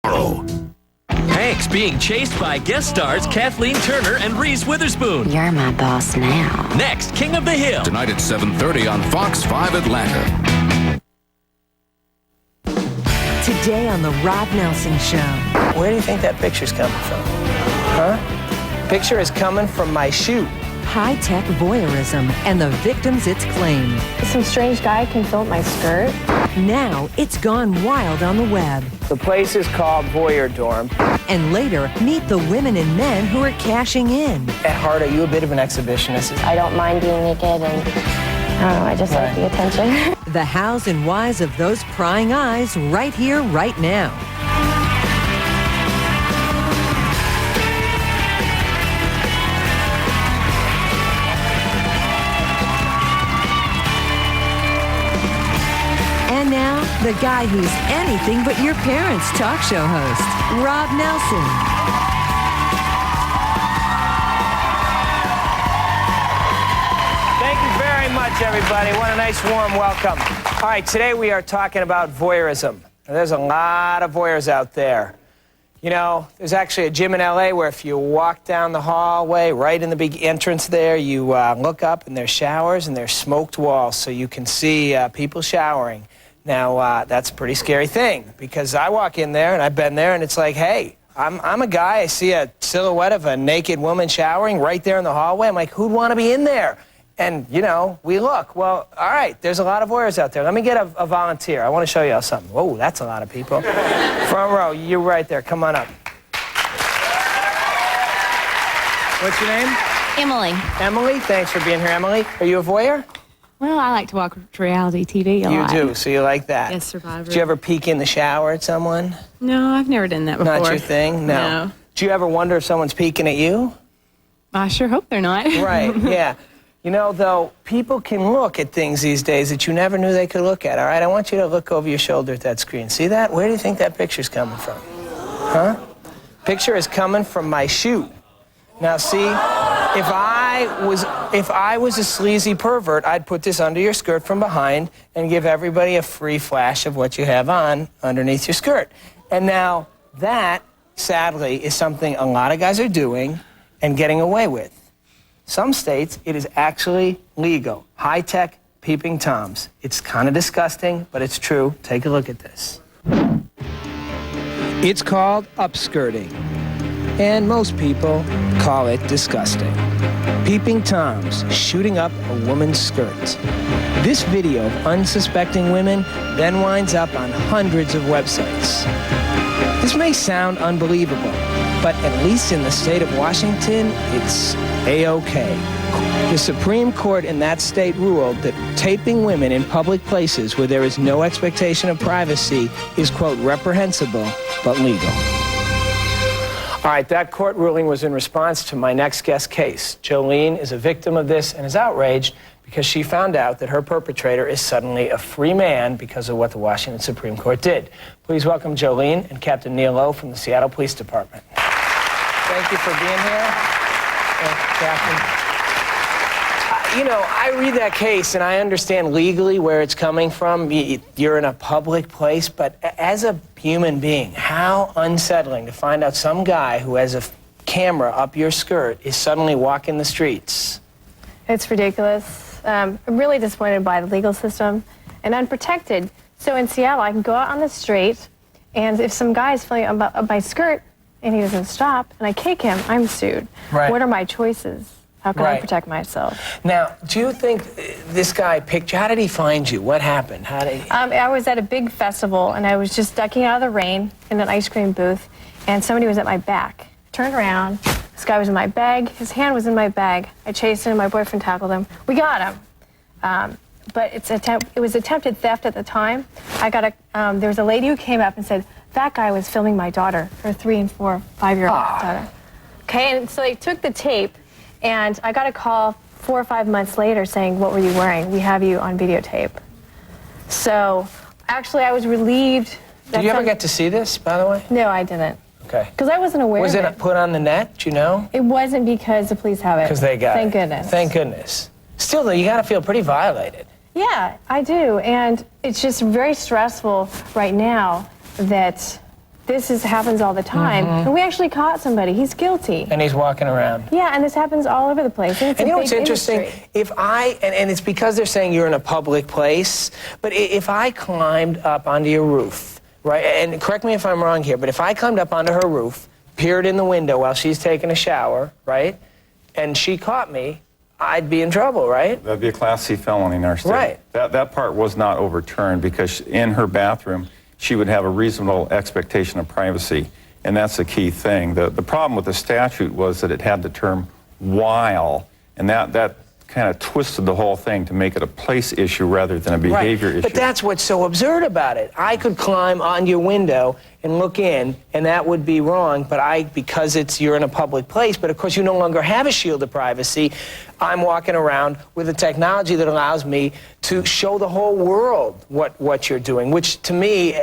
Hank's being chased by guest stars Kathleen Turner and Reese Witherspoon. You're my boss now. Next, King of the Hill. Tonight at 7:30 on Fox 5 Atlanta. Today on the Rob Nelson Show. Where do you think that picture's coming from? Huh? Picture is coming from my shoot. High-tech voyeurism and the victims it's claimed. Some strange guy can fill up my skirt. Now it's gone wild on the web. The place is called Voyeur Dorm. And later, meet the women and men who are cashing in. At heart, are you a bit of an exhibitionist? I don't mind being naked, and I don't know, I just like the attention. The hows and whys of those prying eyes right here, right now. And now, the guy who's anything but your parents' talk show host, Rob Nelson. Thank you very much, everybody. What a nice, warm welcome. All right, today we are talking about voyeurism. There's a lot of voyeurs out there. You know, there's actually a gym in L.A. where if you walk down the hallway, right in the big entrance there, you look up and there's showers and there's smoked walls so you can see people showering. Now, that's a pretty scary thing because I walk in there and I've been there and it's like, hey, I'm a guy. I see a silhouette of a naked woman showering right there in the hallway. I'm like, who'd want to be in there? And, you know, we look. Well, all right, there's a lot of voyeurs out there. Let me get a volunteer. I want to show you all something. Whoa, that's a lot of people. Front row, you're right there. Come on up. What's your name? Emily. Emily, thanks for being here, Emily. Are you a voyeur? Well, I like to watch reality TV a lot. You do, so you like that. Yes, Survivor. Did you ever peek in the shower at someone? No, I've never done that before. Not your thing? No. Do you ever wonder if someone's peeking at you? I sure hope they're not. Right, yeah. You know, though, people can look at things these days that you never knew they could look at, all right? I want you to look over your shoulder at that screen. See that? Where do you think that picture's coming from? Huh? Picture is coming from my shoot. Now, see, if I was a sleazy pervert, I'd put this under your skirt from behind and give everybody a free flash of what you have on underneath your skirt. And now that, sadly, is something a lot of guys are doing and getting away with. Some states, it is actually legal. High-tech peeping toms. It's kind of disgusting, but it's true. Take a look at this. It's called upskirting, and most people call it disgusting. Peeping toms shooting up a woman's skirt. This video of unsuspecting women then winds up on hundreds of websites. This may sound unbelievable, but at least in the state of Washington, it's A-OK. The Supreme Court in that state ruled that taping women in public places where there is no expectation of privacy is, quote, reprehensible, but legal. All right, that court ruling was in response to my next guest case. Jolene is a victim of this and is outraged because she found out that her perpetrator is suddenly a free man because of what the Washington Supreme Court did. Please welcome Jolene and Captain Neil Lowe from the Seattle Police Department. Thank you for being here. Captain. You know, I read that case and I understand legally where it's coming from. You're in a public place, but as a human being, how unsettling to find out some guy who has a camera up your skirt is suddenly walking the streets. It's ridiculous. I'm really disappointed by the legal system and unprotected. So in Seattle, I can go out on the street, and if some guy is filling up my skirt and he doesn't stop, and I kick him, I'm sued. Right. What are my choices? How can I protect myself? Now, do you think this guy picked you? How did he find you? What happened? How did he... I was at a big festival, and I was just ducking out of the rain in an ice cream booth, and somebody was at my back. Turned around. This guy was in my bag. His hand was in my bag. I chased him. My boyfriend tackled him. We got him. But it was attempted theft at the time. There was a lady who came up and said, that guy was filming my daughter, her 3- and 4-, 5-year-old daughter. Okay, and so they took the tape, and I got a call 4 or 5 months later saying, what were you wearing? We have you on videotape. So, actually, I was relieved. Did you ever get to see this, by the way? No, I didn't. Okay. Because I wasn't aware of it. Was it put on the net, do you know? It wasn't because the police have it. Because they got it. Thank goodness. Thank goodness. Still, though, you got to feel pretty violated. Yeah, I do. And it's just very stressful right now that happens all the time. And we actually caught somebody. He's guilty. And he's walking around. Yeah, and this happens all over the place. And, it's And a you know big what's interesting? industry. If and it's because they're saying you're in a public place, but if I climbed up onto your roof, right, and correct me if I'm wrong here, but if I climbed up onto her roof, peered in the window while she's taking a shower, right, and she caught me, I'd be in trouble, right? That'd be a Class C felony in our state. Right. That part was not overturned because in her bathroom, she would have a reasonable expectation of privacy, and that's the key thing. The problem with the statute was that it had the term while, and that kind of twisted the whole thing to make it a place issue rather than a behavior issue. But that's what's so absurd about it. I could climb on your window and look in, and that would be wrong, but because you're in a public place, but of course you no longer have a shield of privacy, I'm walking around with a technology that allows me to show the whole world what you're doing, which to me,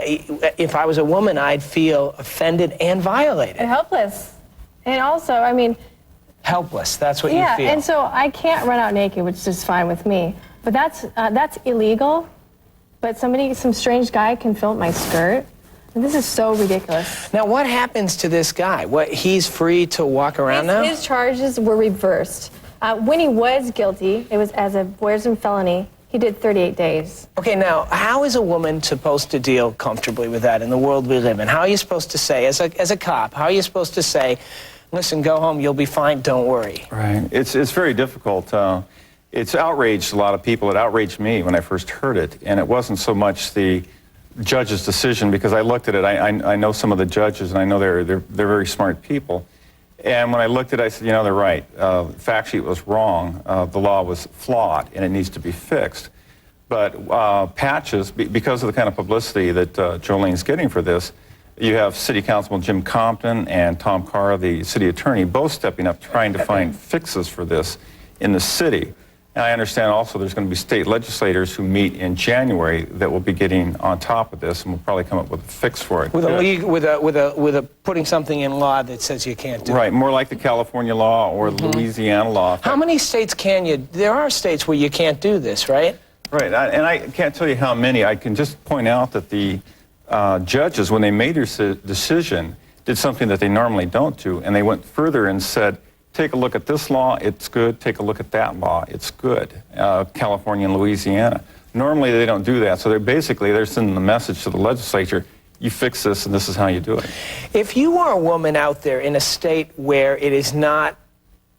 if I was a woman, I'd feel offended and violated. And helpless. And also, I mean, helpless, that's what you feel. Yeah, and so I can't run out naked, which is fine with me. But that's illegal. But some strange guy can film my skirt. And this is so ridiculous. Now, what happens to this guy? He's free to walk around now? His charges were reversed. When he was guilty, it was as a voyeurism felony. He did 38 days. Okay, now, how is a woman supposed to deal comfortably with that in the world we live in? How are you supposed to say, as a cop, how are you supposed to say, listen, go home, you'll be fine, don't worry? Right. It's very difficult. It's outraged a lot of people. It outraged me when I first heard it, and it wasn't so much the judge's decision, because I looked at it, I know some of the judges, and I know they're very smart people. And when I looked at it, I said, you know, they're right. The fact sheet was wrong. The law was flawed, and it needs to be fixed. But patches, because of the kind of publicity that Jolene's getting for this, you have City Councilman Jim Compton and Tom Carr, the city attorney, both stepping up trying to find fixes for this in the city. And I understand also there's going to be state legislators who meet in January that will be getting on top of this and will probably come up with a fix for it. With a putting something in law that says you can't do it. Right, more like the California law or the Louisiana law. How many states can you? There are states where you can't do this, right? Right, and I can't tell you how many. I can just point out that the judges, when they made their decision, did something that they normally don't do, and they went further and said, take a look at this law, it's good. Take a look at that law, it's good. California and Louisiana. Normally they don't do that, so they're sending the message to the legislature, you fix this and this is how you do it. If you are a woman out there in a state where it is not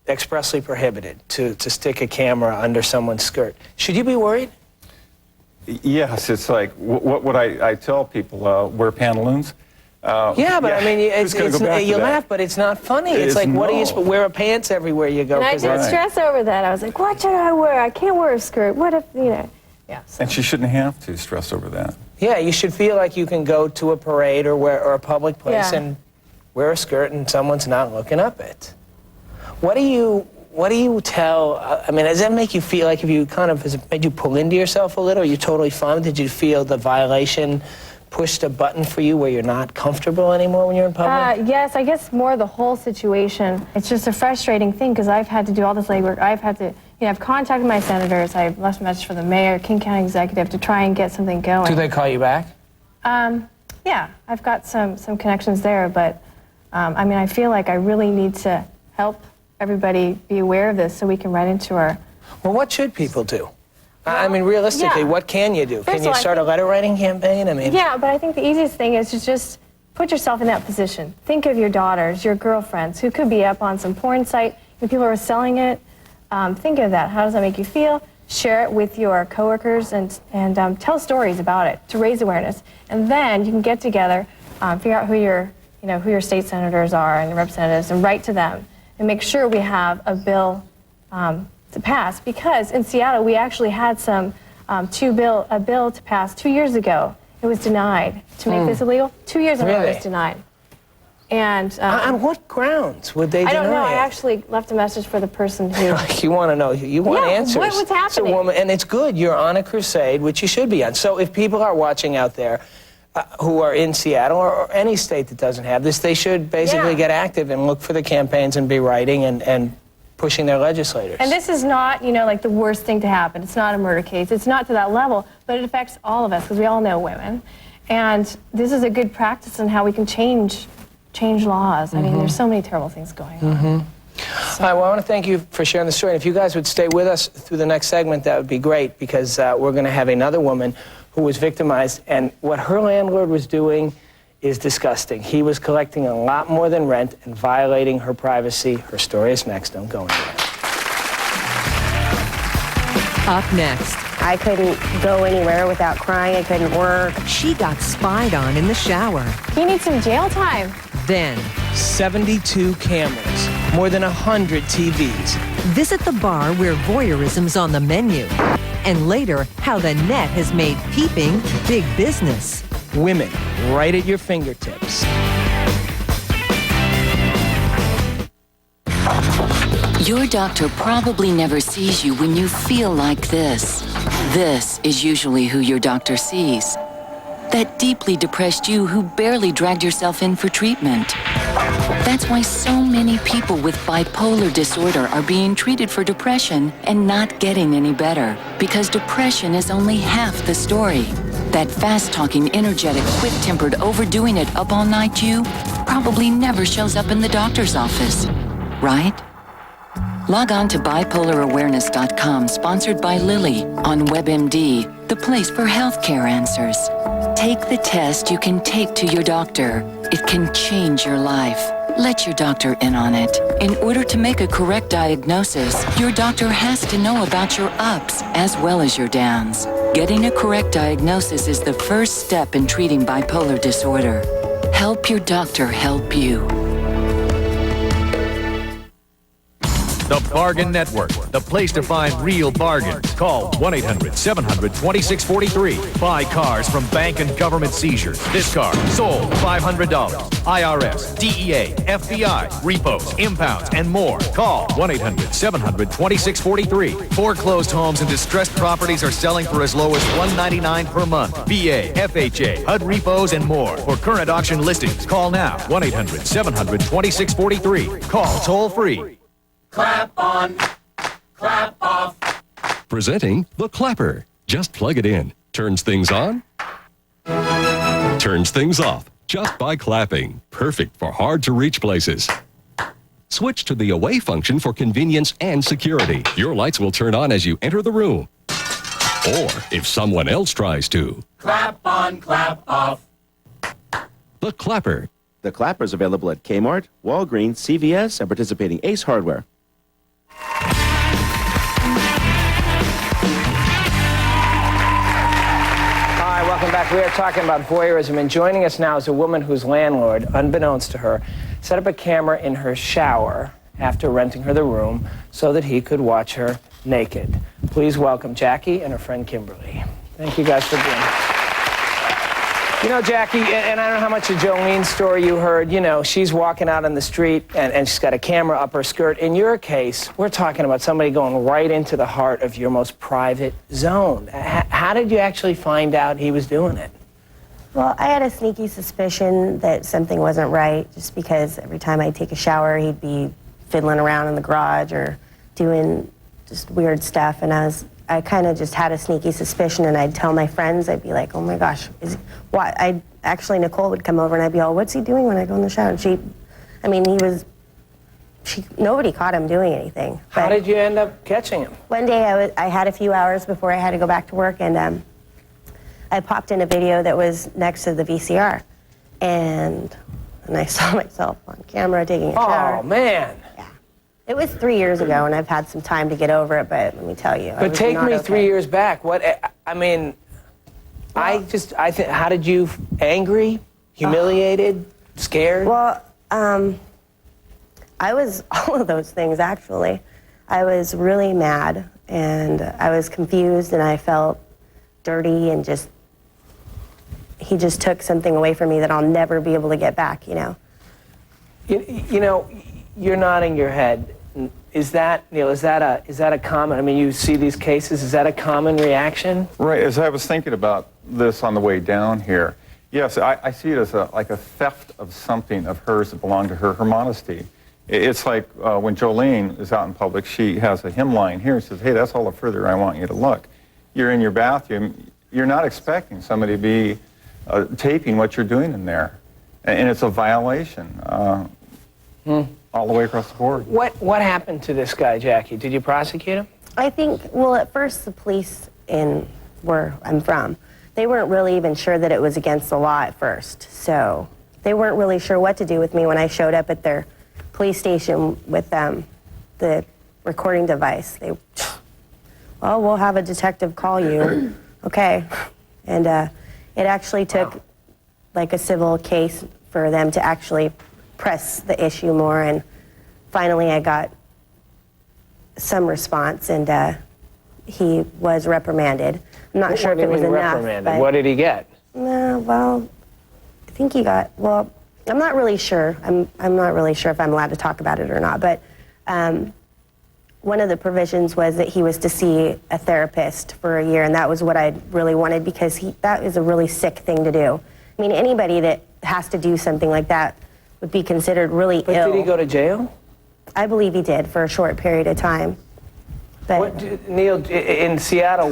expressly prohibited to stick a camera under someone's skirt, should you be worried? Yes, it's like, what would I tell people, wear pantaloons? Yeah, but I mean, you laugh, but it's not funny. It's like, what do you wear pants everywhere you go? And I did stress over that. I was like, what should I wear? I can't wear a skirt. What if, you know? Yeah. So. And she shouldn't have to stress over that. Yeah, you should feel like you can go to a parade or a public place and wear a skirt and someone's not looking up it. What do you tell? I mean, does that make you feel like, has it made you pull into yourself a little? Are you totally fine? Did you feel the violation pushed a button for you where you're not comfortable anymore when you're in public? Yes, I guess more the whole situation. It's just a frustrating thing because I've had to do all this legwork. I've had to, I've contacted my senators. I've left a message for the mayor, King County executive to try and get something going. Do they call you back? Yeah, I've got some connections there, but I mean, I feel like I really need to help everybody be aware of this so we can write into our... Well, what should people do? I mean, realistically, what can you do? Can you start a letter writing campaign? I mean, yeah, but I think the easiest thing is to just put yourself in that position. Think of your daughters, your girlfriends, who could be up on some porn site, if people are selling it. Think of that. How does that make you feel? Share it with your coworkers and tell stories about it to raise awareness. And then you can get together, figure out who your state senators are and representatives, and write to them and make sure we have a bill to pass, because in Seattle we actually had a bill to pass 2 years ago. It was denied to make this illegal. 2 years ago it was denied. And on what grounds would they deny it? I don't know. I actually left a message for the person who... You want to know. You want answers. What's happening? So, and it's good. You're on a crusade, which you should be on. So if people are watching out there who are in Seattle or any state that doesn't have this, they should basically get active and look for the campaigns and be writing and pushing their legislators. And this is not, like the worst thing to happen. It's not a murder case. It's not to that level, but it affects all of us because we all know women. And this is a good practice in how we can change laws. I mean, there's so many terrible things going on. All right, well, I want to thank you for sharing the story. And if you guys would stay with us through the next segment, that would be great, because we're going to have another woman who was victimized, and what her landlord was doing is disgusting. He was collecting a lot more than rent and violating her privacy. Her story is next. Don't go anywhere. Up next, I couldn't go anywhere without crying. I couldn't work. she got spied on in the shower. He needs some jail time. Then, 72 cameras, more than 100 TVs. visit the bar where voyeurism's on the menu. And later, how the net has made peeping big business. Women right at your fingertips. Your doctor probably never sees you when you feel like this. This is usually who your doctor sees. That deeply depressed you who barely dragged yourself in for treatment. That's why so many people with bipolar disorder are being treated for depression and not getting any better. Because depression is only half the story. That fast-talking, energetic, quick-tempered, overdoing it up all night you probably never shows up in the doctor's office, right? Log on to bipolarawareness.com, sponsored by Lilly, on WebMD, the place for healthcare answers. Take the test you can take to your doctor. It can change your life. Let your doctor in on it. In order to make a correct diagnosis, your doctor has to know about your ups as well as your downs. Getting a correct diagnosis is the first step in treating bipolar disorder. Help your doctor help you. The Bargain Network, the place to find real bargains. Call 1-800-700-2643. Buy cars from bank and government seizures. This car sold $500. IRS, DEA, FBI, repos, impounds, and more. Call 1-800-700-2643. Foreclosed homes and distressed properties are selling for as low as $199 per month. VA, FHA, HUD repos, and more. For current auction listings, call now. 1-800-700-2643. Call toll free. Clap on, clap off. Presenting the Clapper. Just plug it in. Turns things on, turns things off, just by clapping. Perfect for hard-to-reach places. Switch to the away function for convenience and security. Your lights will turn on as you enter the room. Or if someone else tries to. Clap on, clap off. The Clapper. The Clapper is available at Kmart, Walgreens, CVS, and participating Ace Hardware. Hi, welcome back. We are talking about voyeurism, and joining us now is a woman whose landlord, unbeknownst to her, set up a camera in her shower after renting her the room so that he could watch her naked. Please welcome Jackie and her friend Kimberly. Thank you guys for being here. You know, Jackie, and I don't know how much of Jolene's story you heard, you know, she's walking out on the street and she's got a camera up her skirt. In your case, we're talking about somebody going right into the heart of your most private zone. How did you actually find out he was doing it? Well, I had a sneaky suspicion that something wasn't right, just because every time I'd take a shower, he'd be fiddling around in the garage or doing just weird stuff. And I kind of just had a sneaky suspicion, and I'd tell my friends. I'd be like, oh my gosh, Nicole would come over and I'd be all, what's he doing when I go in the shower? And nobody caught him doing anything. How did you end up catching him? One day I had a few hours before I had to go back to work, and I popped in a video that was next to the VCR, and I saw myself on camera taking a shower. Oh, man. Yeah. It was 3 years ago, and I've had some time to get over it, but let me tell you. But take me 3 years back. How did you, angry, humiliated, scared? Well, I was all of those things, actually. I was really mad, and I was confused, and I felt dirty, and he just took something away from me that I'll never be able to get back, you know? You know, you're nodding your head. Is that, Neil, is that a common, you see these cases, is that a common reaction? Right, as I was thinking about this on the way down here, yes, I see it as like a theft of something of hers that belonged to her, her modesty. It's like when Jolene is out in public, she has a hemline here and says, hey, that's all the further I want you to look. You're in your bathroom, you're not expecting somebody to be taping what you're doing in there. And it's a violation all the way across the board. What happened to this guy, Jackie? Did you prosecute him? I think, well, at first the police in where I'm from, they weren't really even sure that it was against the law at first. So they weren't really sure what to do with me when I showed up at their police station with the recording device. They, well, we'll have a detective call you. Okay. And it actually took like a civil case for them to actually press the issue more, and finally I got some response, and he was reprimanded. I'm not sure if it was enough. But, what did he get? Well, I think he got, well, I'm not really sure. I'm not really sure if I'm allowed to talk about it or not, but one of the provisions was that he was to see a therapist for a year, and that was what I really wanted, because that is a really sick thing to do. I mean, anybody that has to do something like that would be considered really ill. But did he go to jail? I believe he did for a short period of time. But Neil, in Seattle,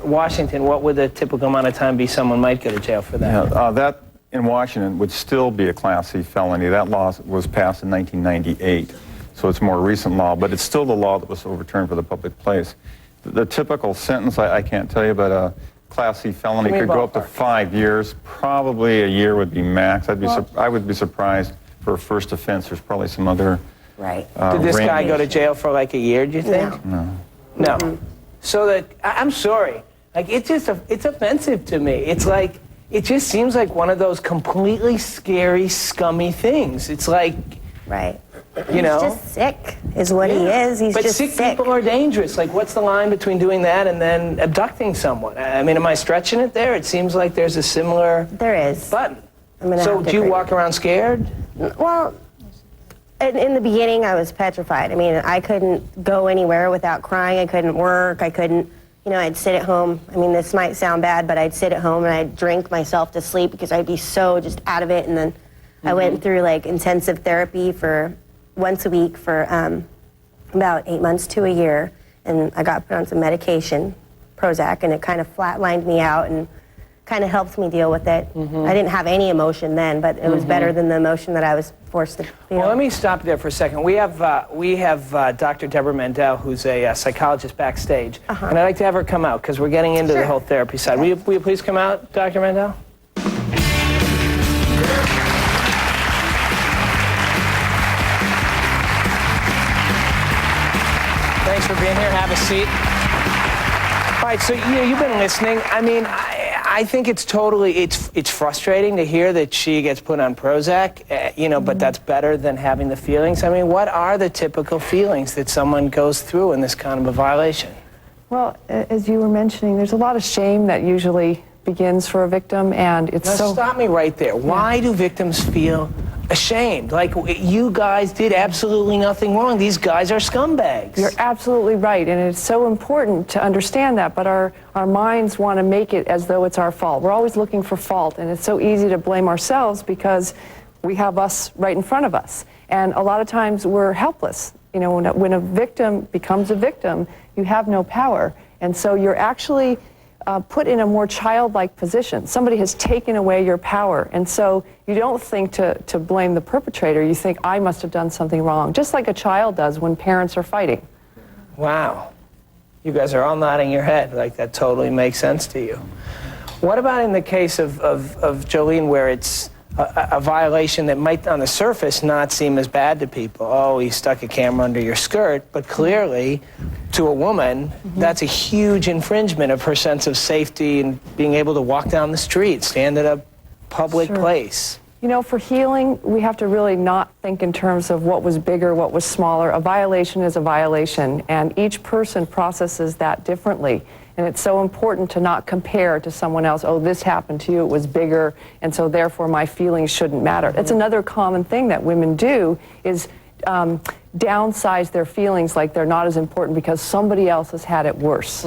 Washington, what would the typical amount of time be someone might go to jail for that? Yeah, that in Washington would still be a Class C felony. That law was passed in 1998, so it's a more recent law, but it's still the law that was overturned for the public place. The typical sentence, I can't tell you, but a Class C felony could go up to 5 years. Probably a year would be max. I would be surprised for a first offense. There's probably some other. Right. Did this guy go to jail for like a year, do you think? No. No. Mm-hmm. So that, I'm sorry, like it's offensive to me. It's like, it just seems like one of those completely scary, scummy things. It's like, right. You know? He's just sick, is what he is. He's but just sick people are dangerous. Like, what's the line between doing that and then abducting someone? I mean, am I stretching it there? It seems like there's a similar button. So do you walk around scared? Well, in the beginning, I was petrified. I mean, I couldn't go anywhere without crying. I couldn't work. I couldn't, you know, I'd sit at home. I mean, this might sound bad, but I'd sit at home and I'd drink myself to sleep because I'd be so just out of it. And then I went through like intensive therapy for once a week for about 8 months to a year. And I got put on some medication, Prozac, and it kind of flatlined me out and kind of helped me deal with it. I didn't have any emotion then, but it was better than the emotion that I was forced to feel. Well, let me stop there for a second. We have Dr. Deborah Mandel, who's a psychologist backstage, and I'd like to have her come out because we're getting into the whole therapy side. Will you please come out, Dr. Mandel? Thanks for being here. Have a seat. All right, so you've been listening. I mean, I think it's totally, it's frustrating to hear that she gets put on Prozac, you know, but that's better than having the feelings. I mean, what are the typical feelings that someone goes through in this kind of a violation? Well, as you were mentioning, there's a lot of shame that usually begins for a victim, and it's now, stop me right there. Why do victims feel ashamed? Like, you guys did absolutely nothing wrong. These guys are scumbags. You're absolutely right, and it's so important to understand that, but our minds want to make it as though it's our fault. We're always looking for fault, and it's so easy to blame ourselves because we have us right in front of us. And a lot of times we're helpless. You know, when a victim becomes a victim, you have no power. And so you're actually put in a more childlike position. Somebody has taken away your power. And so you don't think to blame the perpetrator. You think, I must have done something wrong, just like a child does when parents are fighting. Wow. You guys are all nodding your head like that totally makes sense to you. What about in the case of Jolene, where it's a violation that might on the surface not seem as bad to people? Oh, he stuck a camera under your skirt, but clearly to a woman, that's a huge infringement of her sense of safety and being able to walk down the street, stand at a public place. You know, for healing, we have to really not think in terms of what was bigger, what was smaller. A violation is a violation, and each person processes that differently. And it's so important to not compare to someone else. Oh, this happened to you, it was bigger, and so therefore my feelings shouldn't matter. It's another common thing that women do is downsize their feelings like they're not as important because somebody else has had it worse.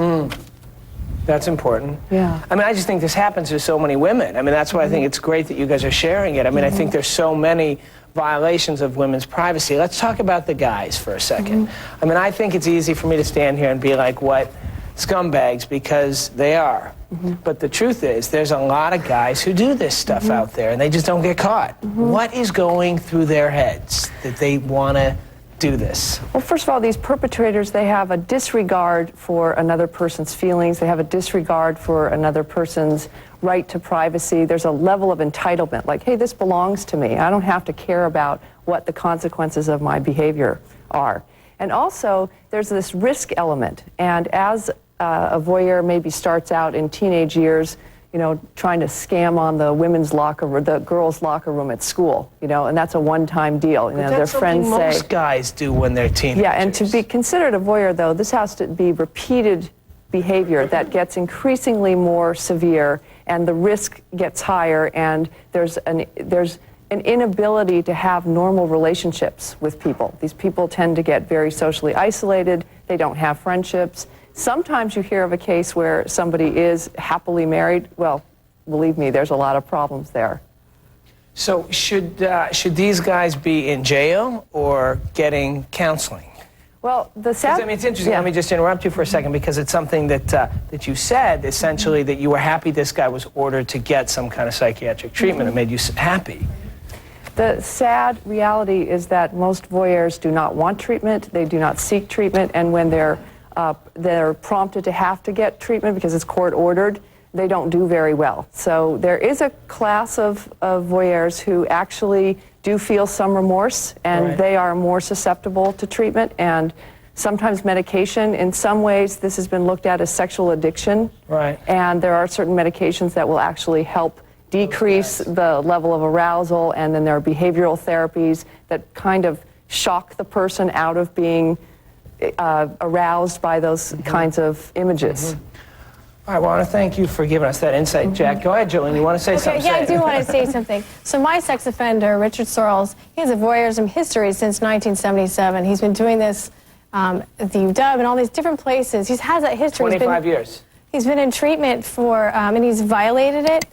That's important. Yeah. I mean, I just think this happens to so many women. I mean, that's why I think it's great that you guys are sharing it. I mean, I think there's so many violations of women's privacy. Let's talk about the guys for a second. I mean, I think it's easy for me to stand here and be like, what scumbags, because they are. But the truth is, there's a lot of guys who do this stuff out there, and they just don't get caught. What is going through their heads that they want to do this? Well, first of all, these perpetrators, they have a disregard for another person's feelings. They have a disregard for another person's right to privacy. There's a level of entitlement, like, hey, this belongs to me. I don't have to care about what the consequences of my behavior are. And also, there's this risk element. And as a voyeur maybe starts out in teenage years, you know, trying to scam on the women's locker room, the girls' locker room at school, you know, and that's a one-time deal. You know, That's their friends something say. most guys do when they're teenagers. Yeah, and to be considered a voyeur, though, this has to be repeated behavior that gets increasingly more severe, and the risk gets higher, and there's an inability to have normal relationships with people. These people tend to get very socially isolated. They don't have friendships. Sometimes you hear of a case where somebody is happily married. Well, believe me, there's a lot of problems there. So should these guys be in jail or getting counseling? Well, the sad... I mean, it's interesting. Let me just interrupt you for a second, because it's something that you said, essentially, that you were happy this guy was ordered to get some kind of psychiatric treatment. It made you happy. The sad reality is that most voyeurs do not want treatment. They do not seek treatment, and when they're prompted to have to get treatment because it's court-ordered, they don't do very well. So there is a class of voyeurs who actually do feel some remorse, and they are more susceptible to treatment and sometimes medication. In some ways, this has been looked at as sexual addiction. Right. And there are certain medications that will actually help decrease the level of arousal, and then there are behavioral therapies that kind of shock the person out of being aroused by those kinds of images. All right, well, I want to thank you for giving us that insight, Jack. Go ahead, Jolene. You want to say something? Yeah, I do want to say something. So my sex offender, Richard Sorrells, he has a voyeurism history since 1977. He's been doing this at the UW and all these different places. He has that history. 25 years. He's been in treatment for, and he's violated it.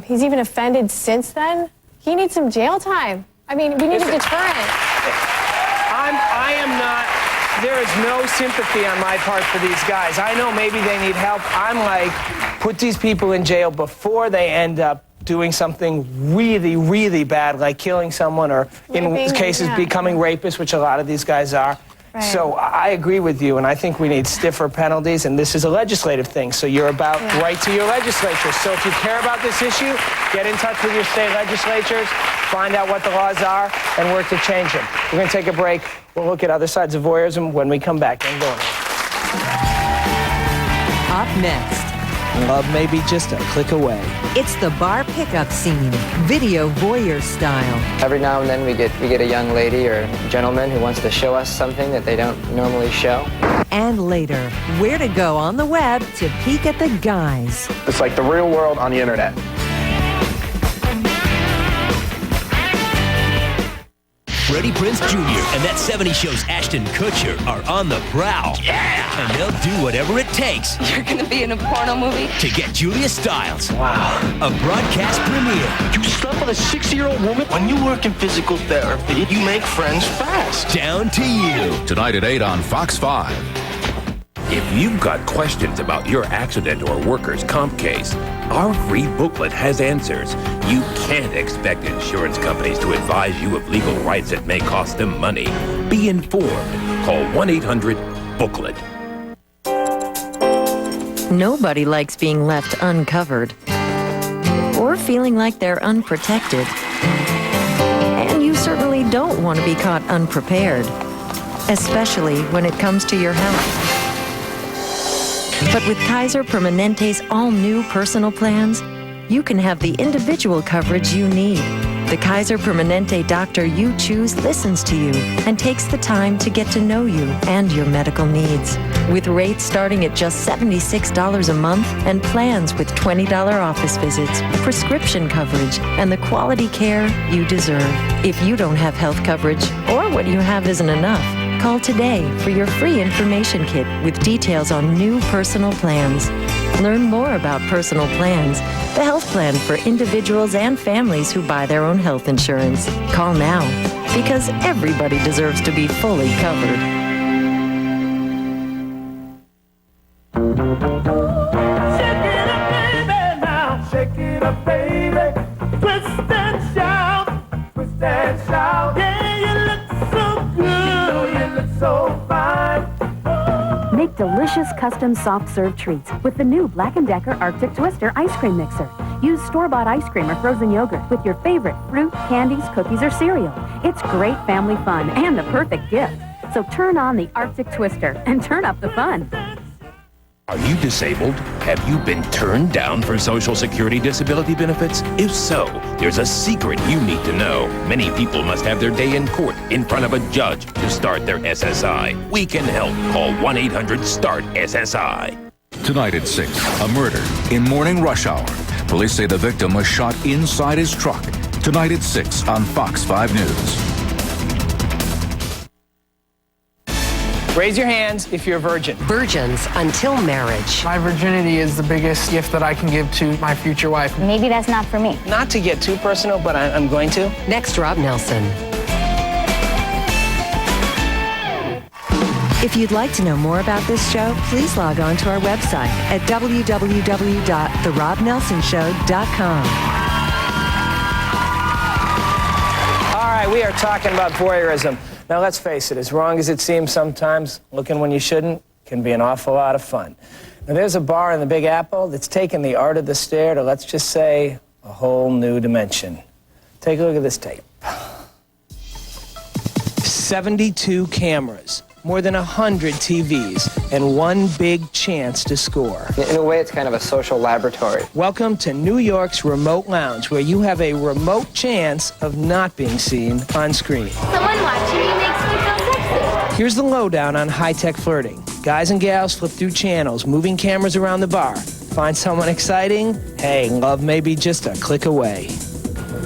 He's even offended since then. He needs some jail time. I mean, we need a deterrent. I am not... There is no sympathy on my part for these guys. I know maybe they need help. I'm like, put these people in jail before they end up doing something really, really bad, like killing someone, or in cases becoming rapists, which a lot of these guys are. Right. So I agree with you, and I think we need stiffer penalties, and this is a legislative thing, so you're about right to your legislature. So if you care about this issue, get in touch with your state legislatures, find out what the laws are, and work to change them. We're going to take a break. We'll look at other sides of voyeurism when we come back. Don't go anywhere. Up next, love may be just a click away. It's the bar pickup scene, video voyeur style. Every now and then we get a young lady or gentleman who wants to show us something that they don't normally show. And later, where to go on the web to peek at the guys. It's like the real world on the internet. Freddie Prinze Jr. and that 70s show's Ashton Kutcher are on the prowl. Yeah! And they'll do whatever it takes. You're gonna be in a porno movie? To get Julia Stiles. Wow. A broadcast premiere. You slept with a 60-year-old woman? When you work in physical therapy, you make friends fast. Down to you. Tonight at 8 on Fox 5. If you've got questions about your accident or workers' comp case, our free booklet has answers. You can't expect insurance companies to advise you of legal rights that may cost them money. Be informed. Call 1-800-BOOKLET. Nobody likes being left uncovered or feeling like they're unprotected. And you certainly don't want to be caught unprepared, especially when it comes to your health. But with Kaiser Permanente's all-new personal plans, you can have the individual coverage you need. The Kaiser Permanente doctor you choose listens to you and takes the time to get to know you and your medical needs. With rates starting at just $76 a month and plans with $20 office visits, prescription coverage, and the quality care you deserve. If you don't have health coverage or what you have isn't enough, call today for your free information kit with details on new personal plans. Learn more about personal plans, the health plan for individuals and families who buy their own health insurance. Call now, because everybody deserves to be fully covered. out. Yeah, you look so good. You look so fine. Make delicious custom soft serve treats with the new Black & Decker Arctic Twister ice cream mixer. Use store-bought ice cream or frozen yogurt with your favorite fruit, candies, cookies, or cereal. It's great family fun and the perfect gift. So turn on the Arctic Twister and turn up the fun. Are you disabled? Have you been turned down for Social Security disability benefits? If so, there's a secret you need to know. Many people must have their day in court in front of a judge to start their SSI. We can help. Call 1-800-START-SSI. Tonight at 6, a murder in morning rush hour. Police say the victim was shot inside his truck. Tonight at 6 on Fox 5 News. Raise your hands if you're a virgin. Virgins until marriage. My virginity is the biggest gift that I can give to my future wife. Maybe that's not for me. Not to get too personal, but I'm going to. Next, Rob Nelson. If you'd like to know more about this show, please log on to our website at www.therobnelsonshow.com. All right, we are talking about voyeurism. Now, let's face it, as wrong as it seems sometimes, looking when you shouldn't can be an awful lot of fun. Now, there's a bar in the Big Apple that's taken the art of the stare to, let's just say, a whole new dimension. Take a look at this tape. 72 cameras, more than 100 TVs, and one big chance to score. In a way, it's kind of a social laboratory. Welcome to New York's Remote Lounge, where you have a remote chance of not being seen on screen. Someone watching me makes me feel sexy. Here's the lowdown on high-tech flirting. Guys and gals flip through channels, moving cameras around the bar. Find someone exciting? Hey, love may be just a click away.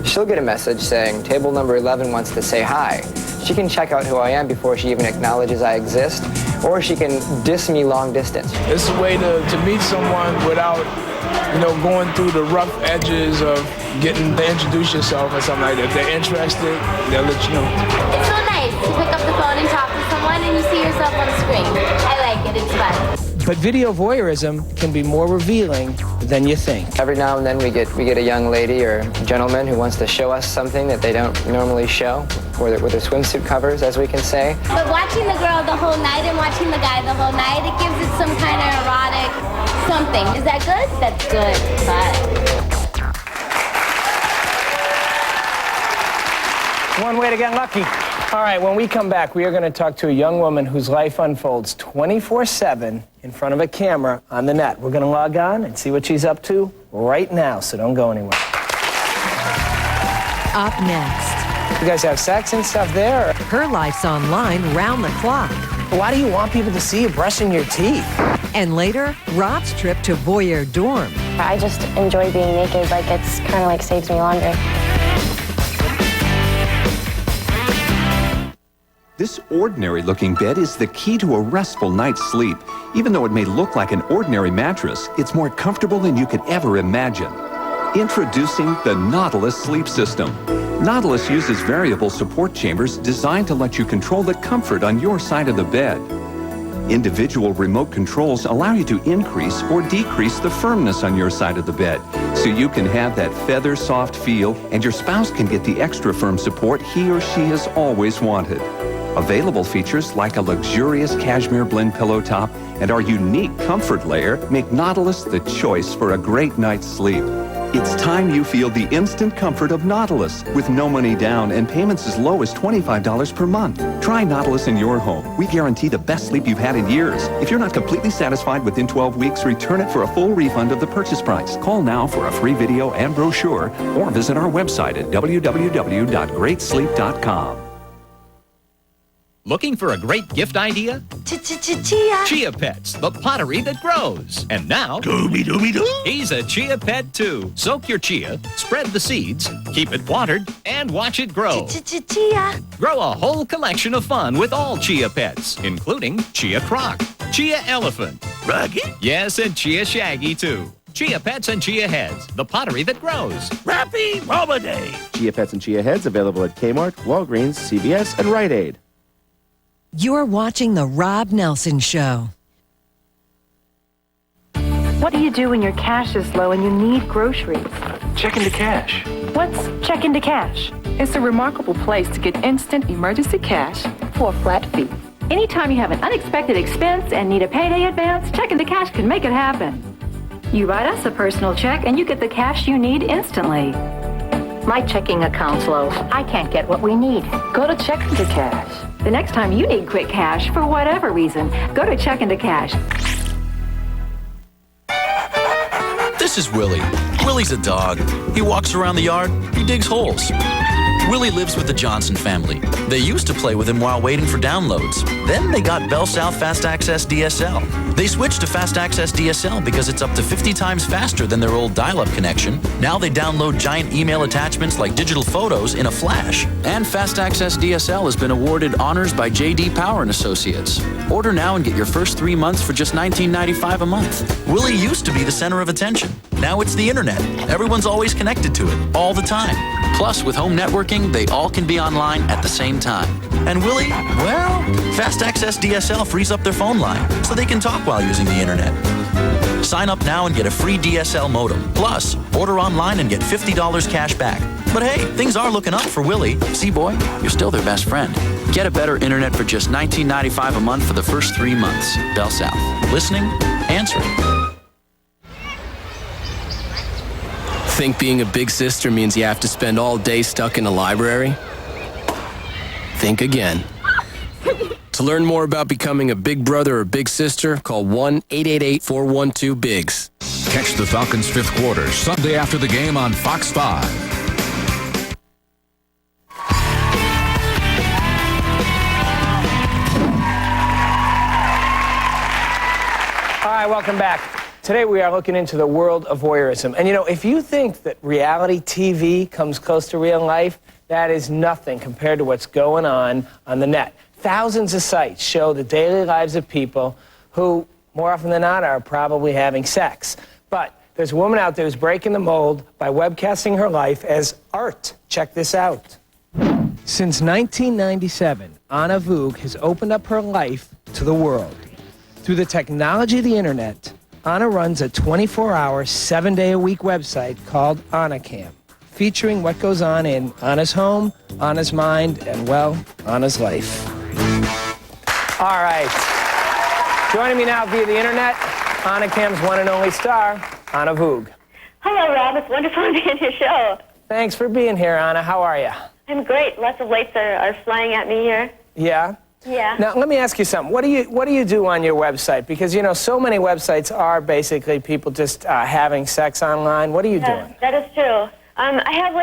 She'll get a message saying, table number 11 wants to say hi. She can check out who I am before she even acknowledges I exist, or she can diss me long distance. It's a way to meet someone without, going through the rough edges of getting to introduce yourself or something like that. If they're interested, they'll let you know. It's so nice to pick up the phone and talk to someone and you see yourself on the screen. I like it. It's fun. But video voyeurism can be more revealing than you think. Every now and then we get a young lady or gentleman who wants to show us something that they don't normally show, with their swimsuit covers, as we can say. But watching the girl the whole night and watching the guy the whole night, it gives it some kind of erotic something. Is that good? That's good. But One way to get lucky. All right, when we come back, we are going to talk to a young woman whose life unfolds 24/7 in front of a camera on the net. We're going to log on and see what she's up to right now, so don't go anywhere. Up next. You guys have sex and stuff there? Her life's online round the clock. Why do you want people to see you brushing your teeth? And later, Rob's trip to Voyeur Dorm. I just enjoy being naked, like it's kind of like saves me laundry. This ordinary-looking bed is the key to a restful night's sleep. Even though it may look like an ordinary mattress, it's more comfortable than you could ever imagine. Introducing the Nautilus Sleep System. Nautilus uses variable support chambers designed to let you control the comfort on your side of the bed. Individual remote controls allow you to increase or decrease the firmness on your side of the bed, so you can have that feather-soft feel and your spouse can get the extra firm support he or she has always wanted. Available features like a luxurious cashmere blend pillow top and our unique comfort layer make Nautilus the choice for a great night's sleep. It's time you feel the instant comfort of Nautilus with no money down and payments as low as $25 per month. Try Nautilus in your home. We guarantee the best sleep you've had in years. If you're not completely satisfied within 12 weeks, return it for a full refund of the purchase price. Call now for a free video and brochure or visit our website at www.greatsleep.com. Looking for a great gift idea? Chia. Chia Pets, the pottery that grows. And now, he's a Chia Pet too. Soak your chia, spread the seeds, keep it watered, and watch it grow. Chia. Grow a whole collection of fun with all Chia Pets, including Chia Croc, Chia Elephant, Rocket? Yes, and Chia Shaggy too. Chia Pets and Chia Heads, the pottery that grows. Happy holiday! Chia Pets and Chia Heads available at Kmart, Walgreens, CVS, and Rite Aid. You're watching The Rob Nelson Show. What do you do when your cash is low and you need groceries? Check into cash. What's check into cash? It's a remarkable place to get instant emergency cash for a flat fee. Anytime you have an unexpected expense and need a payday advance, Check Into Cash can make it happen. You write us a personal check and you get the cash you need instantly. My checking account's low. I can't get what we need. Go to Check Into Cash. The next time you need quick cash, for whatever reason, go to Check Into Cash. This is Willie. Willie's a dog. He walks around the yard. He digs holes. Willie lives with the Johnson family. They used to play with him while waiting for downloads. Then they got Bell South Fast Access DSL. They switched to Fast Access DSL because it's up to 50 times faster than their old dial-up connection. Now they download giant email attachments like digital photos in a flash. And Fast Access DSL has been awarded honors by J.D. Power & Associates. Order now and get your first 3 months for just $19.95 a month. Willie used to be the center of attention. Now it's the internet. Everyone's always connected to it, all the time. Plus, with home networking, they all can be online at the same time. And Willie, well, Fast Access DSL frees up their phone line so they can talk while using the internet. Sign up now and get a free DSL modem. Plus, order online and get $50 cash back. But hey, things are looking up for Willie. See, boy, you're still their best friend. Get a better internet for just $19.95 a month for the first 3 months. Bell South. Listening? Answering. Think being a big sister means you have to spend all day stuck in a library? Think again. To learn more about becoming a big brother or big sister, call 1-888-412-BIGS. Catch the Falcons' fifth quarter Sunday after the game on Fox 5. All right, welcome back. Today we are looking into the world of voyeurism. And you know, if you think that reality TV comes close to real life, that is nothing compared to what's going on the net. Thousands of sites show the daily lives of people who, more often than not, are probably having sex. But there's a woman out there who's breaking the mold by webcasting her life as art. Check this out. Since 1997, Anna Voog has opened up her life to the world. Through the technology of the internet, Anna runs a 24-hour, 7-day-a-week website called AnnaCam, featuring what goes on in Anna's home, Anna's mind, and, well, Anna's life. All right. Joining me now via the internet, AnnaCam's one and only star, Anna Voog. Hello, Rob. It's wonderful to be on your show. Thanks for being here, Anna. How are you? I'm great. Lots of lights are flying at me here. Yeah? Yeah. Now, let me ask you something. What do you do on your website? Because, you know, so many websites are basically people just having sex online. What are you doing? That is true. I have,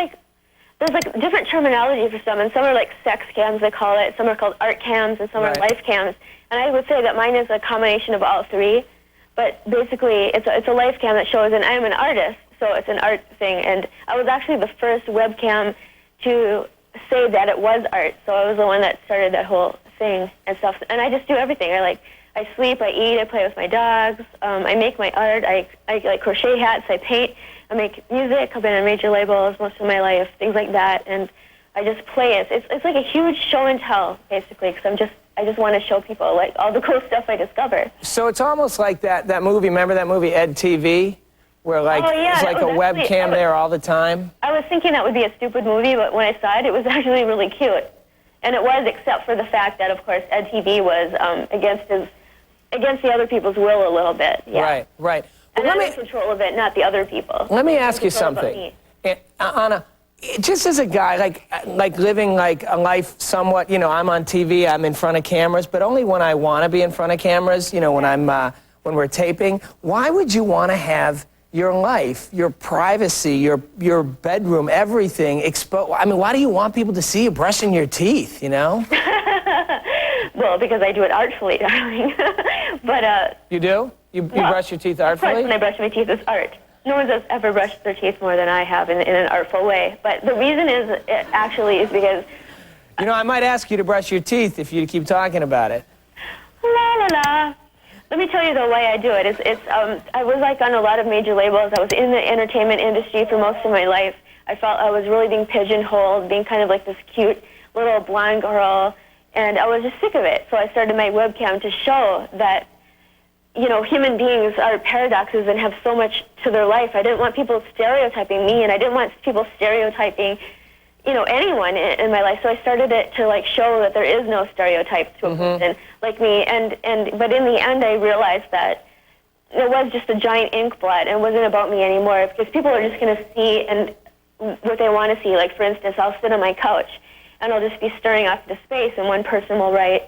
there's, different terminology for some, and some are, sex cams, they call it. Some are called art cams, and some are life cams. And I would say that mine is a combination of all three. But basically, it's a life cam that shows, and I'm an artist, so it's an art thing. And I was actually the first webcam to say that it was art, so I was the one that started that whole thing and stuff. And I just do everything. I sleep, I eat, I play with my dogs, I make my art, I crochet hats, I paint, I make music, I've been on major labels most of my life, things like that, and I just play it. It's like a huge show and tell, basically, because I just want to show people all the cool stuff I discover. So it's almost like that movie, remember that movie Ed TV? Where it's like a webcam there all the time? I was thinking that would be a stupid movie, but when I saw it, it was actually really cute. And it was, except for the fact that, of course, Ed TV was against the other people's will a little bit. Yeah. Right. And I'm in control of it, not the other people. Let me ask you something. Anna, just as a guy, like living a life somewhat, you know, I'm on TV, I'm in front of cameras, but only when I want to be in front of cameras, you know, when we're taping. Why would you want to have your life, your privacy, your bedroom, everything exposed? I mean, why do you want people to see you brushing your teeth, you know? Well, because I do it artfully, darling. But you do? You brush your teeth artfully? Of course, when I brush my teeth, it's art. No one's ever brushed their teeth more than I have in an artful way. But the reason is because... You know, I might ask you to brush your teeth if you keep talking about it. La, la, la. Let me tell you the way I do it. I was on a lot of major labels. I was in the entertainment industry for most of my life. I felt I was really being pigeonholed, being kind of like this cute little blonde girl, and I was just sick of it. So I started my webcam to show that, you know, human beings are paradoxes and have so much to their life. I didn't want people stereotyping me, and I didn't want people stereotyping, anyone in my life. So I started it to like show that there is no stereotype to a person like me. But in the end, I realized that it was just a giant ink blot and it wasn't about me anymore, because people are just going to see and what they want to see. Like, for instance, I'll sit on my couch and I'll just be staring off into space, and one person will write,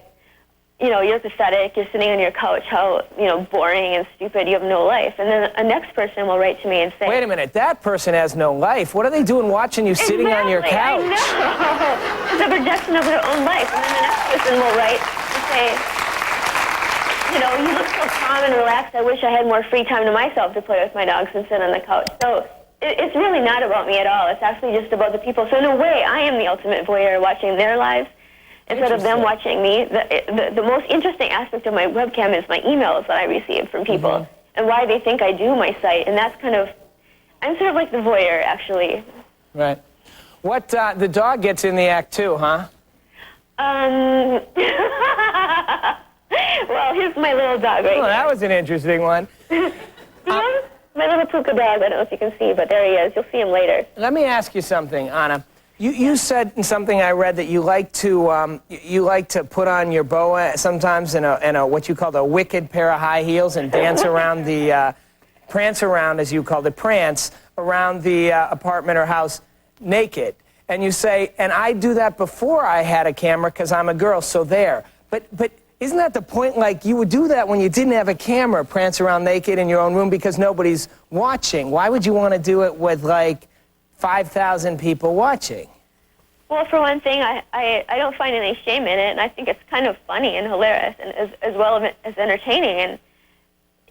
you're pathetic, you're sitting on your couch, how, boring and stupid, you have no life. And then a next person will write to me and say, wait a minute, that person has no life. What are they doing watching you sitting on your couch? I know. It's a projection of their own life. And then the next person will write and say, you look so calm and relaxed, I wish I had more free time to myself to play with my dogs and sit on the couch. So it's really not about me at all. It's actually just about the people. So in a way, I am the ultimate voyeur, watching their lives instead of them watching me. The most interesting aspect of my webcam is my emails that I receive from people and why they think I do my site. And that's I'm sort of like the voyeur, actually. Right. What, the dog gets in the act too, huh? Well, here's my little dog right here. That was an interesting one. My little puka dog, I don't know if you can see, but there he is. You'll see him later. Let me ask you something, Anna. You said in something I read that you like to put on your boa sometimes in a what you called a wicked pair of high heels and dance around the prance around, as you called it, prance around the apartment or house naked. And you say, and I do that before I had a camera because I'm a girl, so there. But isn't that the point? Like, you would do that when you didn't have a camera, prance around naked in your own room because nobody's watching. Why would you want to do it with, like, 5,000 people watching? Well, for one thing, I don't find any shame in it, and I think it's kind of funny and hilarious and as well as entertaining. And